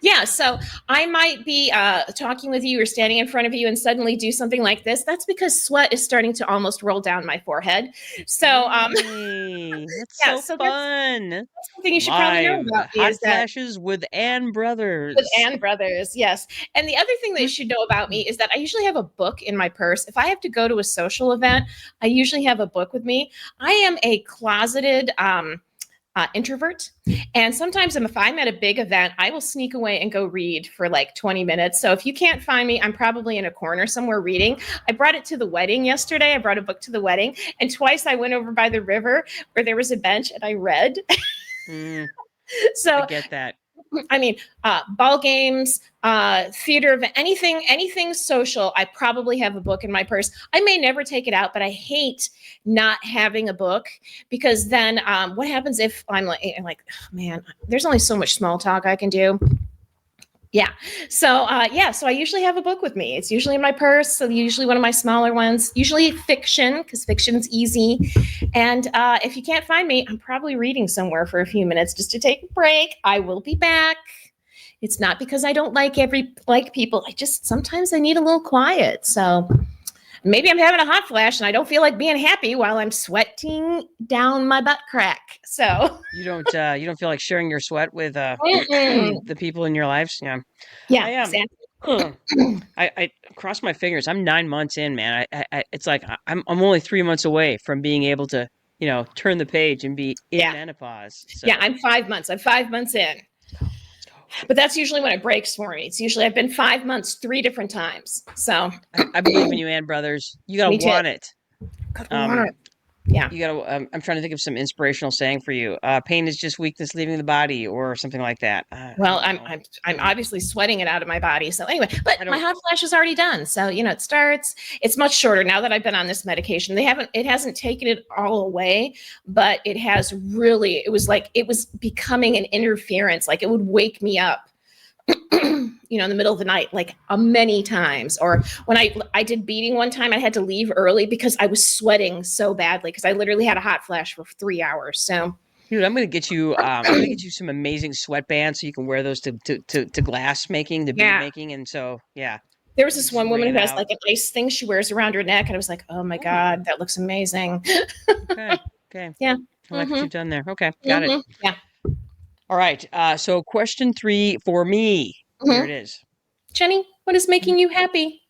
yeah, so I might be talking with you or standing in front of you and suddenly do something like this. That's because sweat is starting to almost roll down my forehead. So Yay, that's yeah, so so that's fun. something you should probably know Live about me Hot is that Flashes with Ann with Brothers. Ann Brothers, yes. And the other thing that you should know about me is that I usually have a book in my purse. If I have to go to a social event, I usually have a book with me. I am a closeted introvert. And sometimes if I'm at a big event, I will sneak away and go read for like 20 minutes. So if you can't find me, I'm probably in a corner somewhere reading. I brought it to the wedding yesterday. I brought a book to the wedding. And twice I went over by the river where there was a bench and I read. Mm, I So get that. I mean, ball games, theater event, anything social. I probably have a book in my purse. I may never take it out, but I hate not having a book because then what happens if I'm like, oh, man, there's only so much small talk I can do. Yeah. So so I usually have a book with me. It's usually in my purse. So usually one of my smaller ones, usually fiction, because fiction's easy. And if you can't find me, I'm probably reading somewhere for a few minutes just to take a break. I will be back. It's not because I don't like people. I just sometimes I need a little quiet. So maybe I'm having a hot flash and I don't feel like being happy while I'm sweating down my butt crack. So You don't feel like sharing your sweat with mm-mm. the people in your lives? Yeah. I Yeah, am. exactly. I cross my fingers. I'm 9 months in, man. It's like I'm only 3 months away from being able to, turn the page and be in Yeah. menopause. So Yeah, I'm 5 months. I'm 5 months in. let's go. Let's go. But that's usually when it breaks for me. It's usually I've been 5 months 3 different times. So I believe in you, Ann Brothers. You gotta me too. want it. Good Um, Lord. Yeah. you gotta. I'm trying to think of some inspirational saying for you. Pain is just weakness leaving the body, or something like that. I Well, don't I'm know. I'm I'm obviously sweating it out of my body. So anyway, but I my don't. hot flash is already done. So it starts. It's much shorter now that I've been on this medication. It hasn't taken it all away, but it has really. It was like it was becoming an interference. Like it would wake me up. In the middle of the night, like many times. Or when I did beading one time, I had to leave early because I was sweating so badly because I literally had a hot flash for 3 hours. So Dude, I'm gonna get you. I'm gonna get you some amazing sweatbands so you can wear those to glass making, to bead yeah, making, and so yeah, there was you this just one wring woman it who has out. like an ice thing she wears around her neck, and I was like, oh my Oh, god, that looks amazing. okay, okay. Yeah. I like what Mm-hmm. you've done there. Okay, got it. Mm-hmm. Yeah. All right. So question 3 for me. Here it Mm-hmm. is. Jenny, what is making you happy?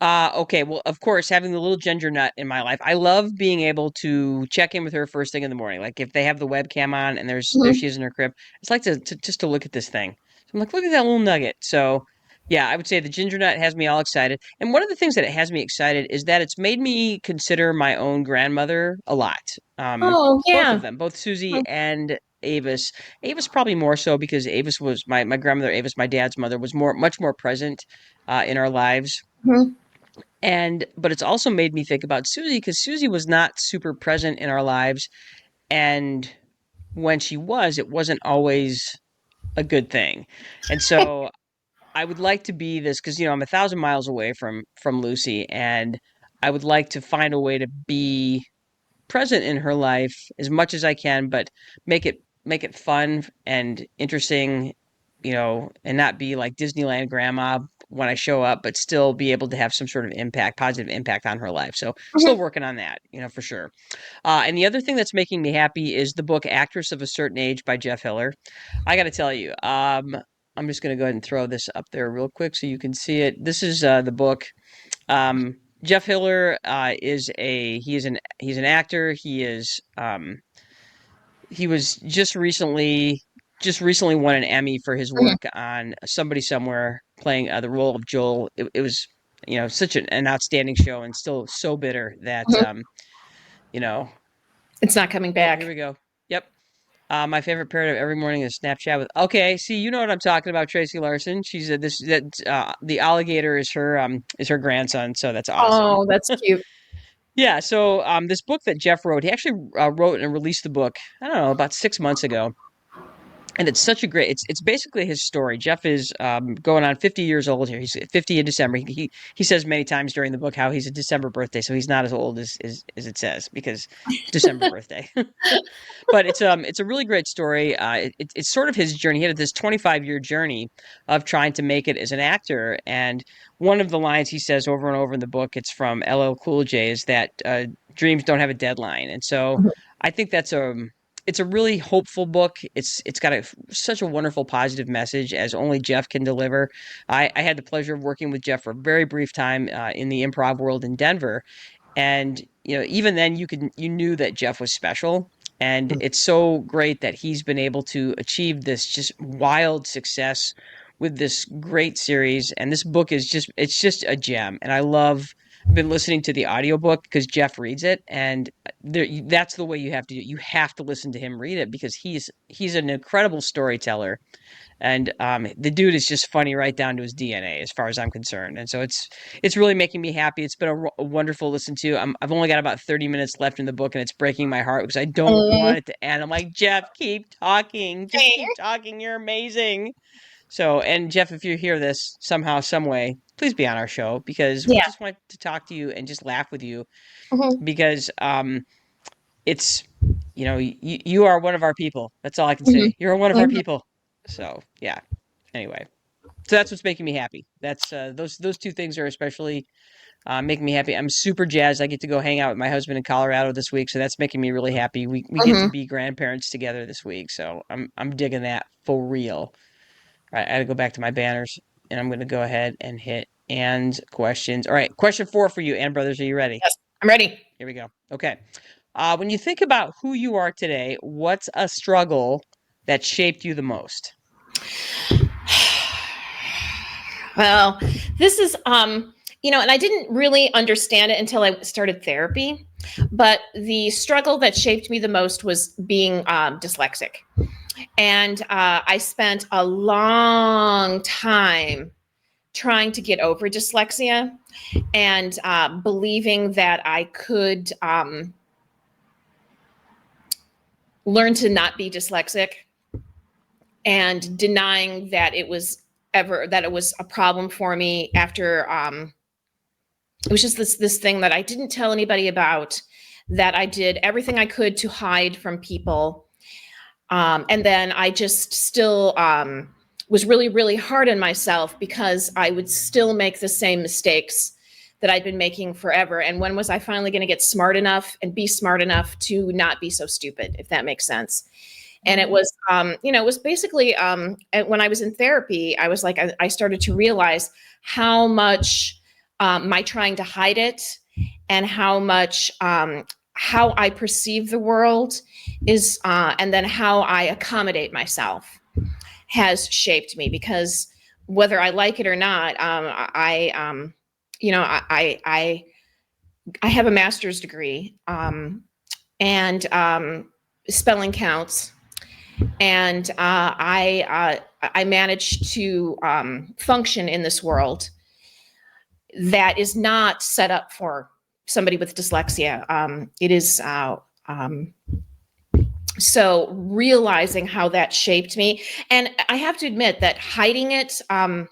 Okay. Well, of course, having the little ginger nut in my life, I love being able to check in with her first thing in the morning. Like if they have the webcam on and there Mm-hmm. she is in her crib, it's like to just to look at this thing. I'm like, look at that little nugget. So yeah, I would say the ginger nut has me all excited. And one of the things that it has me excited is that it's made me consider my own grandmother a lot. Oh, Both of yeah. them, both Susie and Avis. Avis probably more so because Avis was my grandmother. Avis, my dad's mother, was much more present in our lives. Mhm. But it's also made me think about Susie because Susie was not super present in our lives, and when she was, it wasn't always a good thing. And so I would like to be this because I'm 1,000 miles away from Lucy, and I would like to find a way to be present in her life as much as I can, but make it fun and interesting, and not be like Disneyland grandma when I show up, but still be able to have some sort of positive impact on her life. So still Mhm. working on that, for sure. And the other thing that's making me happy is the book Actress of a Certain Age by Jeff Hiller. I got to tell you, I'm just going to go ahead and throw this up there real quick so you can see it. This is the book. Jeff Hiller he's an actor. He was just recently won an Emmy for his Mhm. work on Somebody Somewhere, playing the role of Joel. It was such an outstanding show, and still so bitter that Mhm. you know It's not coming oh, here back. we go. Yep. My favorite parrot of every morning is Snapchat with. Okay, see, you know what I'm talking about, Tracy Larson. She's this that the alligator is her grandson, so that's awesome. Oh, that's cute. Yeah, so this book that Jeff wrote, he actually wrote and released the book. I don't know, about 6 months ago, and it's such a great. It's basically his story. Jeff is going on 50 years old here. He's 50 in December. He says many times during the book how he's a December birthday, so he's not as old as it says because December birthday. But it's a really great story. It's sort of his journey. He had this 25-year journey of trying to make it as an actor, and one of the lines he says over and over in the book, it's from LL Cool J, is that dreams don't have a deadline. And so Mhm. I think it's a really hopeful book. It's got such a wonderful positive message as only Jeff can deliver. I had the pleasure of working with Jeff for a very brief time in the improv world in Denver, and even then you knew that Jeff was special, and Mhm. it's so great that he's been able to achieve this just wild success with this great series. And this book is just a gem, and I've been listening to the audiobook because Jeff reads it, and that's the way you have to do it. You have to listen to him read it because he's an incredible storyteller, and the dude is just funny right down to his DNA, as far as I'm concerned. And so it's really making me happy. It's been a wonderful listen to. I've only got about 30 minutes left in the book, and it's breaking my heart because I don't Mm. want it to end. I'm like, Jeff, keep talking, just keep talking. You're amazing. So, and Jeff, if you hear this somehow, some way, please be on our show because we Yeah. just want to talk to you and just laugh with you Mhm. because it's you are one of our people. That's all I can Mhm. say. You're one of our Mhm. people. So yeah. Anyway, so that's what's making me happy. That's those two things are especially making me happy. I'm super jazzed. I get to go hang out with my husband in Colorado this week, so that's making me really happy. We get to Mhm. be grandparents together this week, so I'm digging that for real. All right, I got to go back to my banners, and I'm going to go ahead and hit and questions. All right, question 4 for you, and brothers. Are you ready? Yes, I'm ready. Here we go. Okay. When you think about who you are today, what's a struggle that shaped you the most? Well, this is and I didn't really understand it until I started therapy, but the struggle that shaped me the most was being dyslexic. And I spent a long time trying to get over dyslexia and believing that I could learn to not be dyslexic, and denying that it was a problem for me after it was just this thing that I didn't tell anybody about, that I did everything I could to hide from people. And then I just still was really, really hard on myself because I would still make the same mistakes that I'd been making forever. And when was I finally going to get smart enough and be smart enough to not be so stupid, if that makes sense? And it was, it was basically when I was in therapy, I was like, I started to realize how much my trying to hide it, and how much how I perceive the world is, and then how I accommodate myself. has shaped me, because whether I like it or not, you know, I have a master's degree, and spelling counts, and I managed to function in this world that is not set up for somebody with dyslexia. It is so realizing how that shaped me, and I have to admit that hiding it, I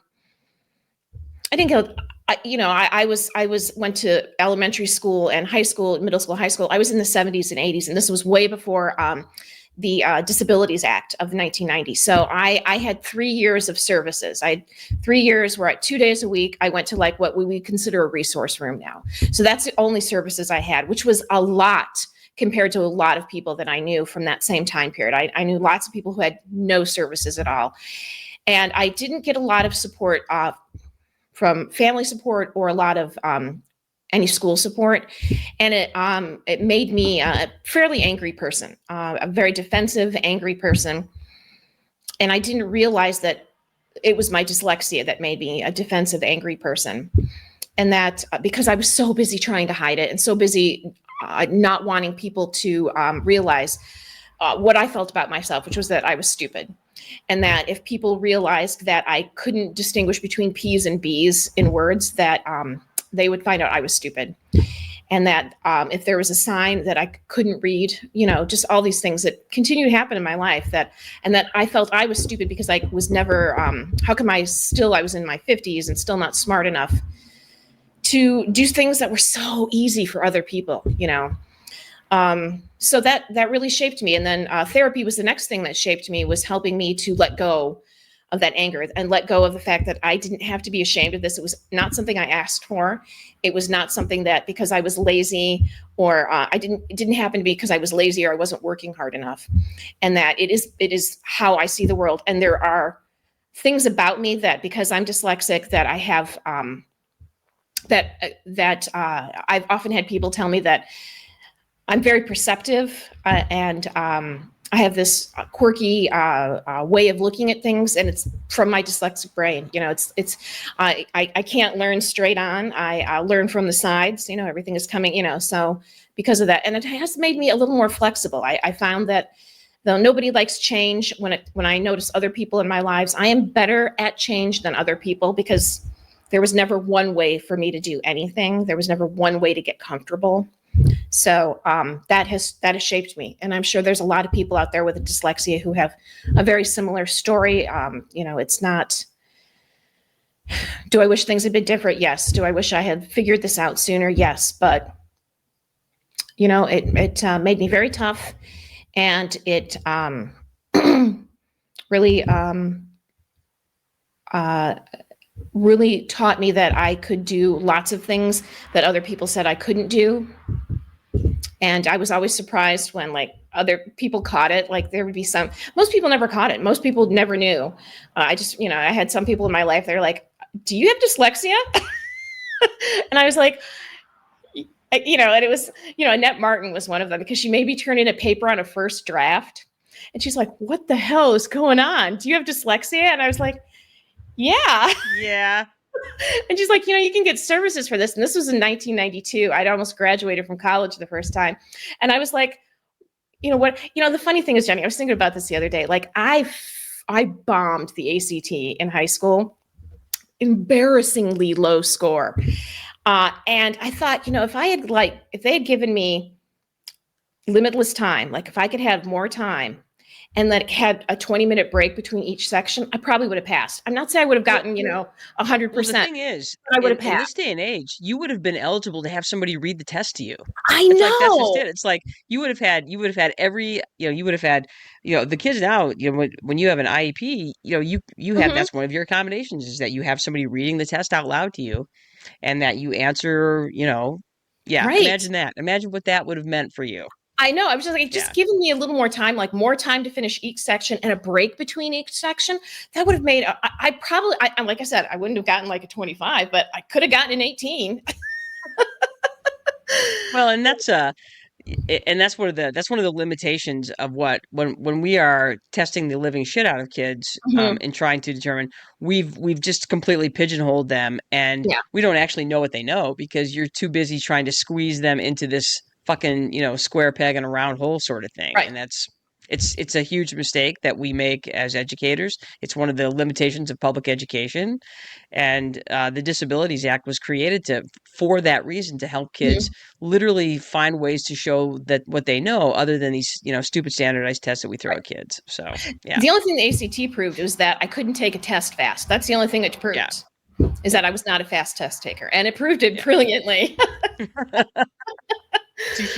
didn't go. I went to elementary school and high school, middle school, high school. I was in the 70s and 80s, and this was way before the Disabilities Act of 1990. So I had 3 years of services. I had 3 years where 2 days a week I went to like what we would consider a resource room now. So that's the only services I had, which was a lot compared to a lot of people that I knew from that same time period. I knew lots of people who had no services at all. And I didn't get a lot of support from family support or a lot of any school support. And it made me a fairly angry person, a very defensive, angry person. And I didn't realize that it was my dyslexia that made me a defensive, angry person. And that because I was so busy trying to hide it and so busy not wanting people to realize what I felt about myself, which was that I was stupid. And that if people realized that I couldn't distinguish between P's and B's in words, that they would find out I was stupid. And that if there was a sign that I couldn't read, you know, just all these things that continue to happen in my life, and that I felt I was stupid because I was never, how come I was in my 50s and still not smart enough to do things that were so easy for other people, you know? So that really shaped me. And then therapy was the next thing that shaped me, was helping me to let go of that anger and let go of the fact that I didn't have to be ashamed of this. It was not something I asked for. It was not something that because I was lazy or it didn't happen to be because I was lazy or I wasn't working hard enough. And that it is how I see the world. And there are things about me that because I'm dyslexic that I have, I've often had people tell me that I'm very perceptive and I have this quirky way of looking at things, and it's from my dyslexic brain. You know, I can't learn straight on. I learn from the sides. You know, everything is coming. You know, so because of that, and it has made me a little more flexible. I found that though nobody likes change, when I notice other people in my lives, I am better at change than other people because there was never one way for me to do anything. There was never one way to get comfortable. So that has shaped me, and I'm sure there's a lot of people out there with a dyslexia who have a very similar story. You know, it's not. Do I wish things had been different? Yes. Do I wish I had figured this out sooner? Yes. But you know, it made me very tough, and it really really taught me that I could do lots of things that other people said I couldn't do. And I was always surprised when like other people caught it. Like there would be most people never caught it. Most people never knew. I had some people in my life, they're like, do you have dyslexia? And I was like, you know, and it was, you know, Annette Martin was one of them because she made me turn in a paper on a first draft. And she's like, what the hell is going on? Do you have dyslexia? And I was like, yeah. Yeah. And she's like, you know, you can get services for this. And this was in 1992. I'd almost graduated from college the first time. And I was like, you know what? You know, the funny thing is, Jenny, I was thinking about this the other day. Like I bombed the ACT in high school, embarrassingly low score. And I thought, you know, if they had given me limitless time, like if I could have more time, and that had a 20-minute break between each section, I probably would have passed. I'm not saying I would have gotten, you know, 100%. Well, the thing is, I would have in this passed. day and age, you would have been eligible to have somebody read the test to you. I It's know. like that's just it. It's like you would have had every, you know, you would have had, you know, the kids now, you know, when you have an IEP, you know, you have that's one of your accommodations is that you have somebody reading the test out loud to you, and that you answer, you know, yeah. Right. Imagine that. Imagine what that would have meant for you. I know. I was just like, Yeah. giving me a little more time, like more time to finish each section and a break between each section. That would have made, like I said, I wouldn't have gotten like a 25, but I could have gotten an 18. Well, and that's and that's one of the limitations of what when we are testing the living shit out of kids, Mhm. and trying to determine, we've just completely pigeonholed them, and Yeah. we don't actually know what they know because you're too busy trying to squeeze them into this fucking, square peg in a round hole sort of thing. Right. And it's a huge mistake that we make as educators. It's one of the limitations of public education, and the Disabilities Act was created for that reason, to help kids Mhm. literally find ways to show that what they know, other than these stupid standardized tests that we throw Right. at kids. So yeah, The only thing the ACT proved was that I couldn't take a test fast. That's the only thing it yeah, proved, is yeah, that I was not a fast test taker, and it proved it yeah. brilliantly. Touche.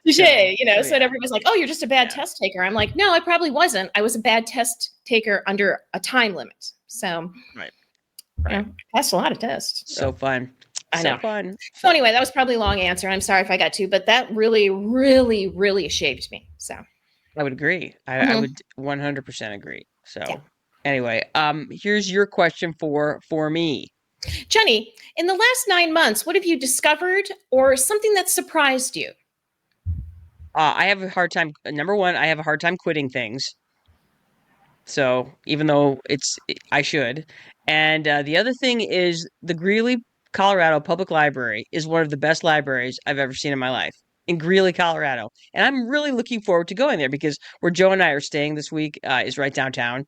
Touche, So so yeah, everybody's like, "Oh, you're just a bad yeah, test taker." I'm like, "No, I probably wasn't. I was a bad test taker under a time limit." So, right, yeah, right. passed a lot of tests. So fun, I so know. fun. So So anyway, that was probably a long answer. I'm sorry if I got to, but that really, really, really shaped me. So, I would agree. I mhm, would 100% agree. yeah. So anyway, here's your question for me. Jenny, in the last 9 months, what have you discovered or something that surprised you? I have a hard time. Number one, I have a hard time quitting things. So even though I should. And the other thing is, the Greeley, Colorado Public Library is one of the best libraries I've ever seen in my life, in Greeley, Colorado. And I'm really looking forward to going there, because where Joe and I are staying this week is right downtown.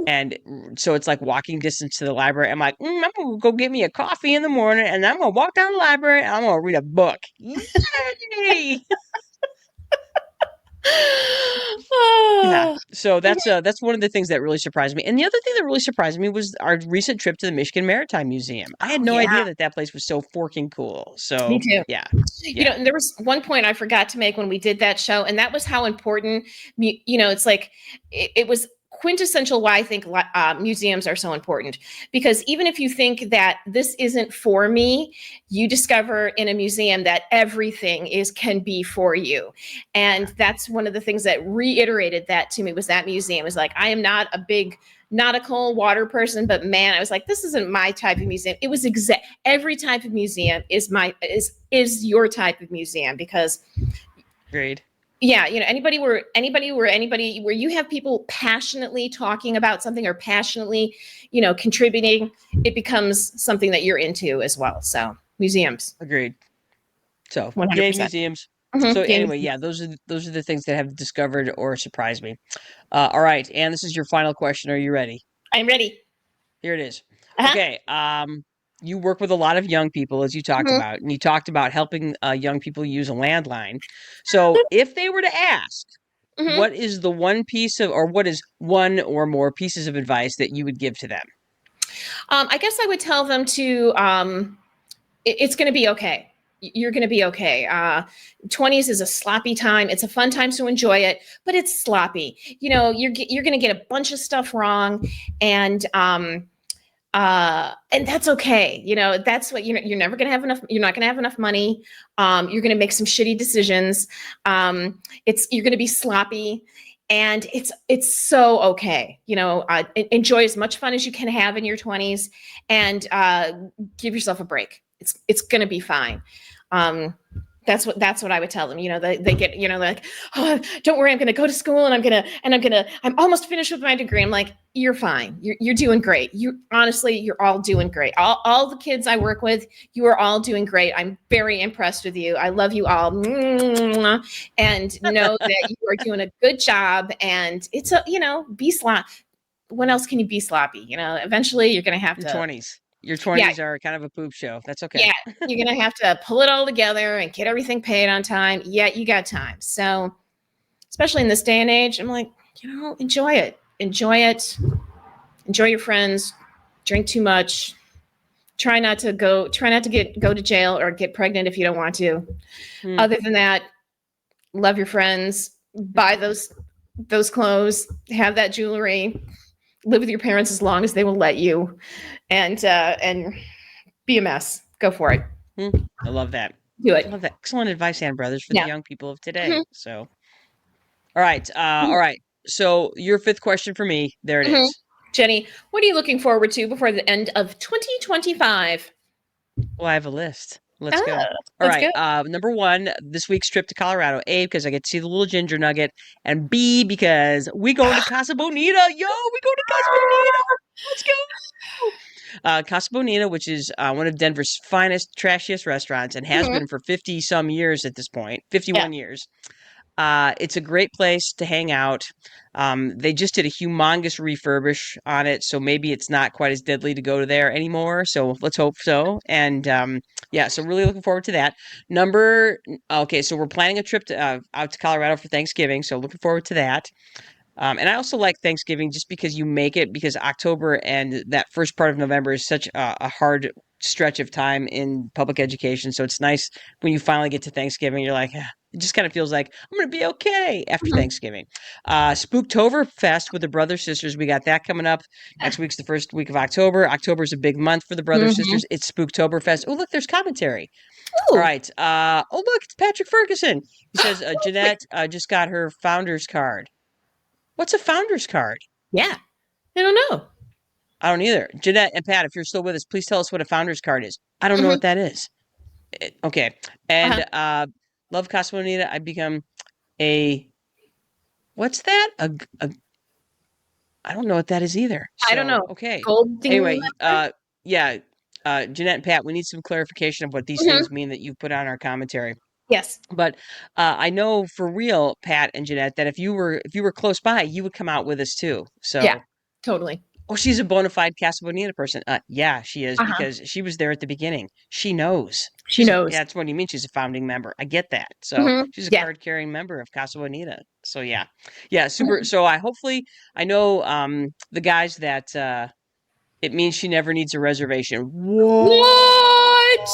And so it's like walking distance to the library. I'm like, I'm gonna go get me a coffee in the morning, and I'm gonna walk down the library, and I'm gonna read a book. Yay! Yeah. Oh, So mhm. that's one of the things that really surprised me. And the other thing that really surprised me was our recent trip to the Michigan Maritime Museum. I had Oh, no yeah, idea that that place was so forking cool. me So, too. yeah. You know, Yeah. and there was one point I forgot to make when we did that show, and that was how important, it's like it was quintessential why I think museums are so important. Because even if you think that this isn't for me, you discover in a museum that everything can be for you. And that's one of the things that reiterated that to me, was that museum. It was like, I am not a big nautical water person, but man, I was like, this isn't my type of museum. It was every type of museum is your type of museum. Because Agreed. yeah, anybody where you have people passionately talking about something, or passionately contributing, it becomes something that you're into as well. So museums, Agreed. So, yay 100%. museums. So Mm-hmm. anyway, yeah, those are the things that have discovered or surprised me. All right, and this is your final question. Are you ready? I'm ready. Here it is. Uh-huh. Okay. You work with a lot of young people, as you talked Mm-hmm. about, and you talked about helping young people use a landline. So, if they were to ask, Mm-hmm. what is the one piece of, or what is one or more pieces of advice that you would give to them? I guess I would tell them to it's going to be okay. You're going to be okay. 20s is a sloppy time. It's a fun time to enjoy it, but it's sloppy. You're going to get a bunch of stuff wrong, and that's okay. That's what you're never going to have enough. You're not going to have enough money. You're going to make some shitty decisions. You're going to be sloppy, and it's so okay. Enjoy as much fun as you can have in your 20s, and give yourself a break. It's going to be fine. That's what I would tell them. They get, like, oh, don't worry, I'm going to go to school, and I'm almost finished with my degree. I'm like, you're fine. You're doing great. You're all doing great. All the kids I work with, you are all doing great. I'm very impressed with you. I love you all. And know that you are doing a good job. And be sloppy. When else can you be sloppy? Eventually you're going to have Your to, 20s. Your yeah, 20s are kind of a poop show. That's okay. yeah, you're going to have to pull it all together and get everything paid on time. Yeah, you got time. So, especially in this day and age, I'm like, enjoy it. Enjoy it. Enjoy your friends. Drink too much. Try not to go to jail or get pregnant if you don't want to. Hmm. Other than that, love your friends. Buy those clothes. Have that jewelry. Live with your parents as long as they will let you, and be a mess. Go for it. I love that. Do I it. love that. Excellent advice, Ann Brothers, for the Yeah. young people of Mhm. today. So, all right. All right. So, your fifth question for me. There it Mhm. is. Jenny, what are you looking forward to before the end of 2025? Well, I have a list. Let's go. Oh, All let's right. go. Number one, this week's trip to Colorado. A, because I get to see the little ginger nugget, and B, because we going to Casa Bonita. Yo, we go to Casa Bonita. Let's go. Casa Bonita, which is one of Denver's finest, trashiest restaurants, and has Mhm. been for 50 some years at this point, Yeah. 51 years. It's a great place to hang out. They just did a humongous refurbish on it, so maybe it's not quite as deadly to go to there anymore. So let's hope so. And yeah, so really looking forward to that. Okay, so we're planning a trip out to Colorado for Thanksgiving, so looking forward to that. And I also like Thanksgiving just because you make it, because October and that first part of November is such a hard stretch of time in public education. So it's nice when you finally get to Thanksgiving, you're like, "Ah," it just kind of feels like I'm going to be okay after Mhm. Thanksgiving. Spooktober Fest with the Brother Sisters. We got that coming up. Next week's the first week of October. October is a big month for the Brother Mhm. Sisters. It's Spooktober Fest. Oh, look, there's commentary. All Ooh, right. Oh, look, it's Patrick Ferguson. He says, wait. Jeanette just got her founder's card. What's a founder's card? Yeah. I don't know. I don't either. Jeanette and Pat, if you're still with us, please tell us what a founder's card is. I don't know Mhm. what that is. Okay. Uh-huh. And love Casa Bonita. I become a what's that? I don't know what that is either. I don't So know. okay. Gold ding Anyway, letter? yeah. Jeanette and Pat, we need some clarification of what these Mhm. things mean that you put on our commentary. Yes. But I know for real, Pat and Jeanette, that if you were close by, you would come out with us too. Yeah. So Totally. oh, she's a bona fide Casa Bonita person. Yeah, she is Uh-huh. because she was there at the beginning. She knows. She Yeah, knows. that's what you mean. She's a founding member. I get that. So Mhm. she's a Yeah. card carrying member of Casa Bonita. So yeah, super. Mhm. So I know the guys that it means she never needs a reservation. What?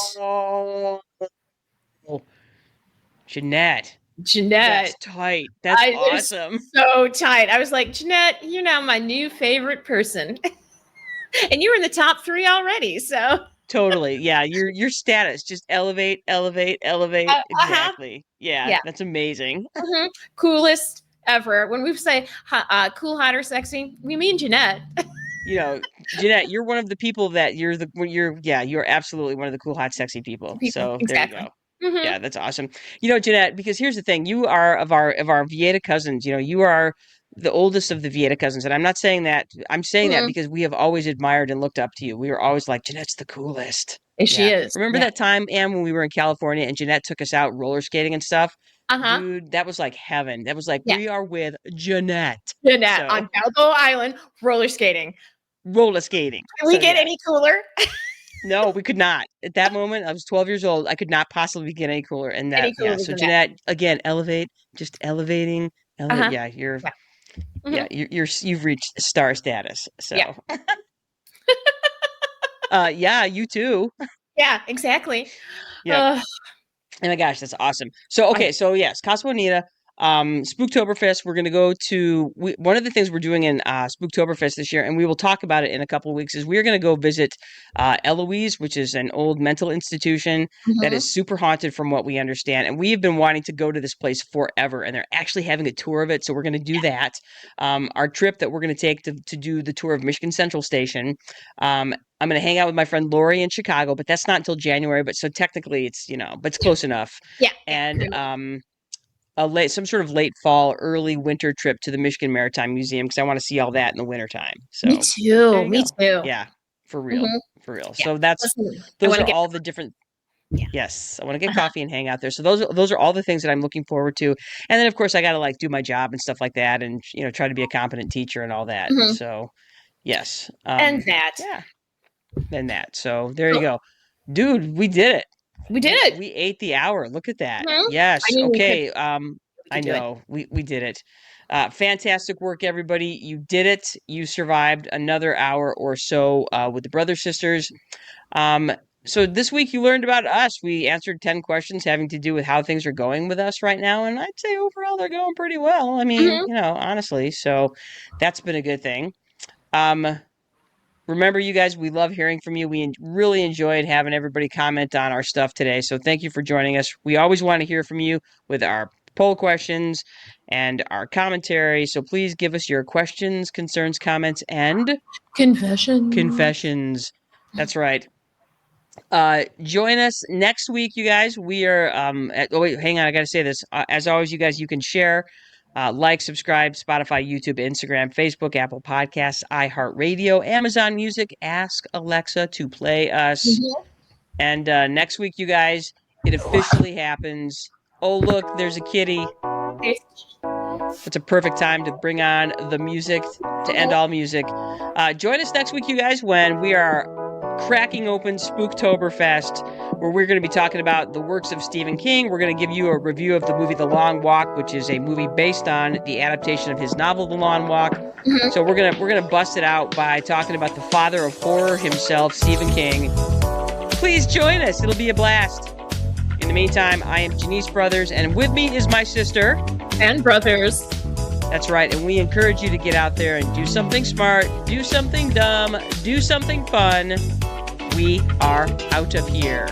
Whoa, Jeanette, that's Jeanette. tight. That's It's awesome. so tight. I was like, Jeanette, you're now my new favorite person. And you were in the top 3 already. So, Totally. Yeah, your status just elevate, elevate, elevate. uh-huh. Exactly. Yeah, Yeah. that's amazing. Mhm. Coolest ever. When we say cool, hot, or sexy, we mean Jeanette. You know, Jeanette, you're one of the people that you're absolutely one of the cool, hot, sexy people. People. So there you Exactly. go. Hmm. Yeah, that's awesome. Jeanette, because here's the thing, you are of our Vieta cousins, you are the oldest of the Vieta cousins. And I'm not saying that, I'm saying that Hmm. because we have always admired and looked up to you. We were always like, Jeanette's the coolest. And she Yeah. is. Remember Yeah. that time, Anne, when we were in California and Jeanette took us out roller skating and stuff? Uh-huh. Dude, that was like heaven. That was like, Yeah. we are with Jeanette. Jeanette So on Balboa Island roller skating. roller skating. Can we So get yeah. any cooler? No, we could not. At that moment, I was 12 years old. I could not possibly get any cooler. And Any that, yeah. cooler So than that? Jeanette, again, elevate, just elevating, elevate. Uh-huh. Yeah, Yeah. yeah, Hmm. you've reached star status. Yeah. So, yeah, you too. Yeah. Exactly. Yep. Uh, Oh my gosh, that's awesome. So I, okay, so yes, Casa Bonita, Spooktoberfest. We're gonna go to one of the things we're doing in Spooktoberfest this year, and we will talk about it in a couple of weeks. Is we're gonna go visit Eloise, which is an old mental institution that Mhm. is super haunted, from what we understand. And we have been wanting to go to this place forever, and they're actually having a tour of it. So we're gonna do that. Our trip that we're gonna take to do the tour of Michigan Central Station. I'm going to hang out with my friend Lori in Chicago, but that's not until January. But so technically, but it's close enough. Yeah. Yeah. And Pretty much. some sort of late fall, early winter trip to the Michigan Maritime Museum because I want to see all that in the wintertime. Me So there too. you Me go. too. Yeah, for real, Hmm. for real. Yeah. So Listen, I those want to are get. all the different. Yeah. Yes, I want to get Uh-huh. coffee and hang out there. So those are all the things that I'm looking forward to. And then of course I got to like do my job and stuff like that, and try to be a competent teacher and all that. Hmm. So yes, And that. yeah, and that. So there you So go. Dude, we did it. we did it. We ate the hour. Look at that. Mhm. I Yes. knew we could. Okay. We I could do it. know. We did it. Fantastic work, everybody. You did it. You survived another hour or so with the Brother Sisters. Um, so this week you learned about us. We answered 10 questions having to do with how things are going with us right now, and I'd say overall they're going pretty well. I mean, Hmm. honestly. So that's been a good thing. Um, Remember, you guys, we love hearing from you. We really enjoyed having everybody comment on our stuff today. So thank you for joining us. We always want to hear from you with our poll questions and our commentary. So please give us your questions, concerns, comments, and Confession. confessions. That's right. Join us next week, you guys. We are wait, hang on, I gotta say this. As always, you guys, you can share, like, subscribe, Spotify, YouTube, Instagram, Facebook, Apple Podcasts, iHeartRadio, Amazon Music. Ask Alexa to play us. And next week, you guys, it officially happens. Oh, look, there's a kitty. It's a perfect time to bring on the music to end all music. Join us next week, you guys, when we are cracking open Spooktoberfest, where we're going to be talking about the works of Stephen King. We're going to give you a review of the movie The Long Walk, which is a movie based on the adaptation of his novel The Long Walk. So we're gonna bust it out by talking about the father of horror himself, Stephen King. Please join us. It'll be a blast. In the meantime, I am Janice Brothers, and with me is my sister. And brothers. That's right, and we encourage you to get out there and do something smart, do something dumb, do something fun. We are out of here.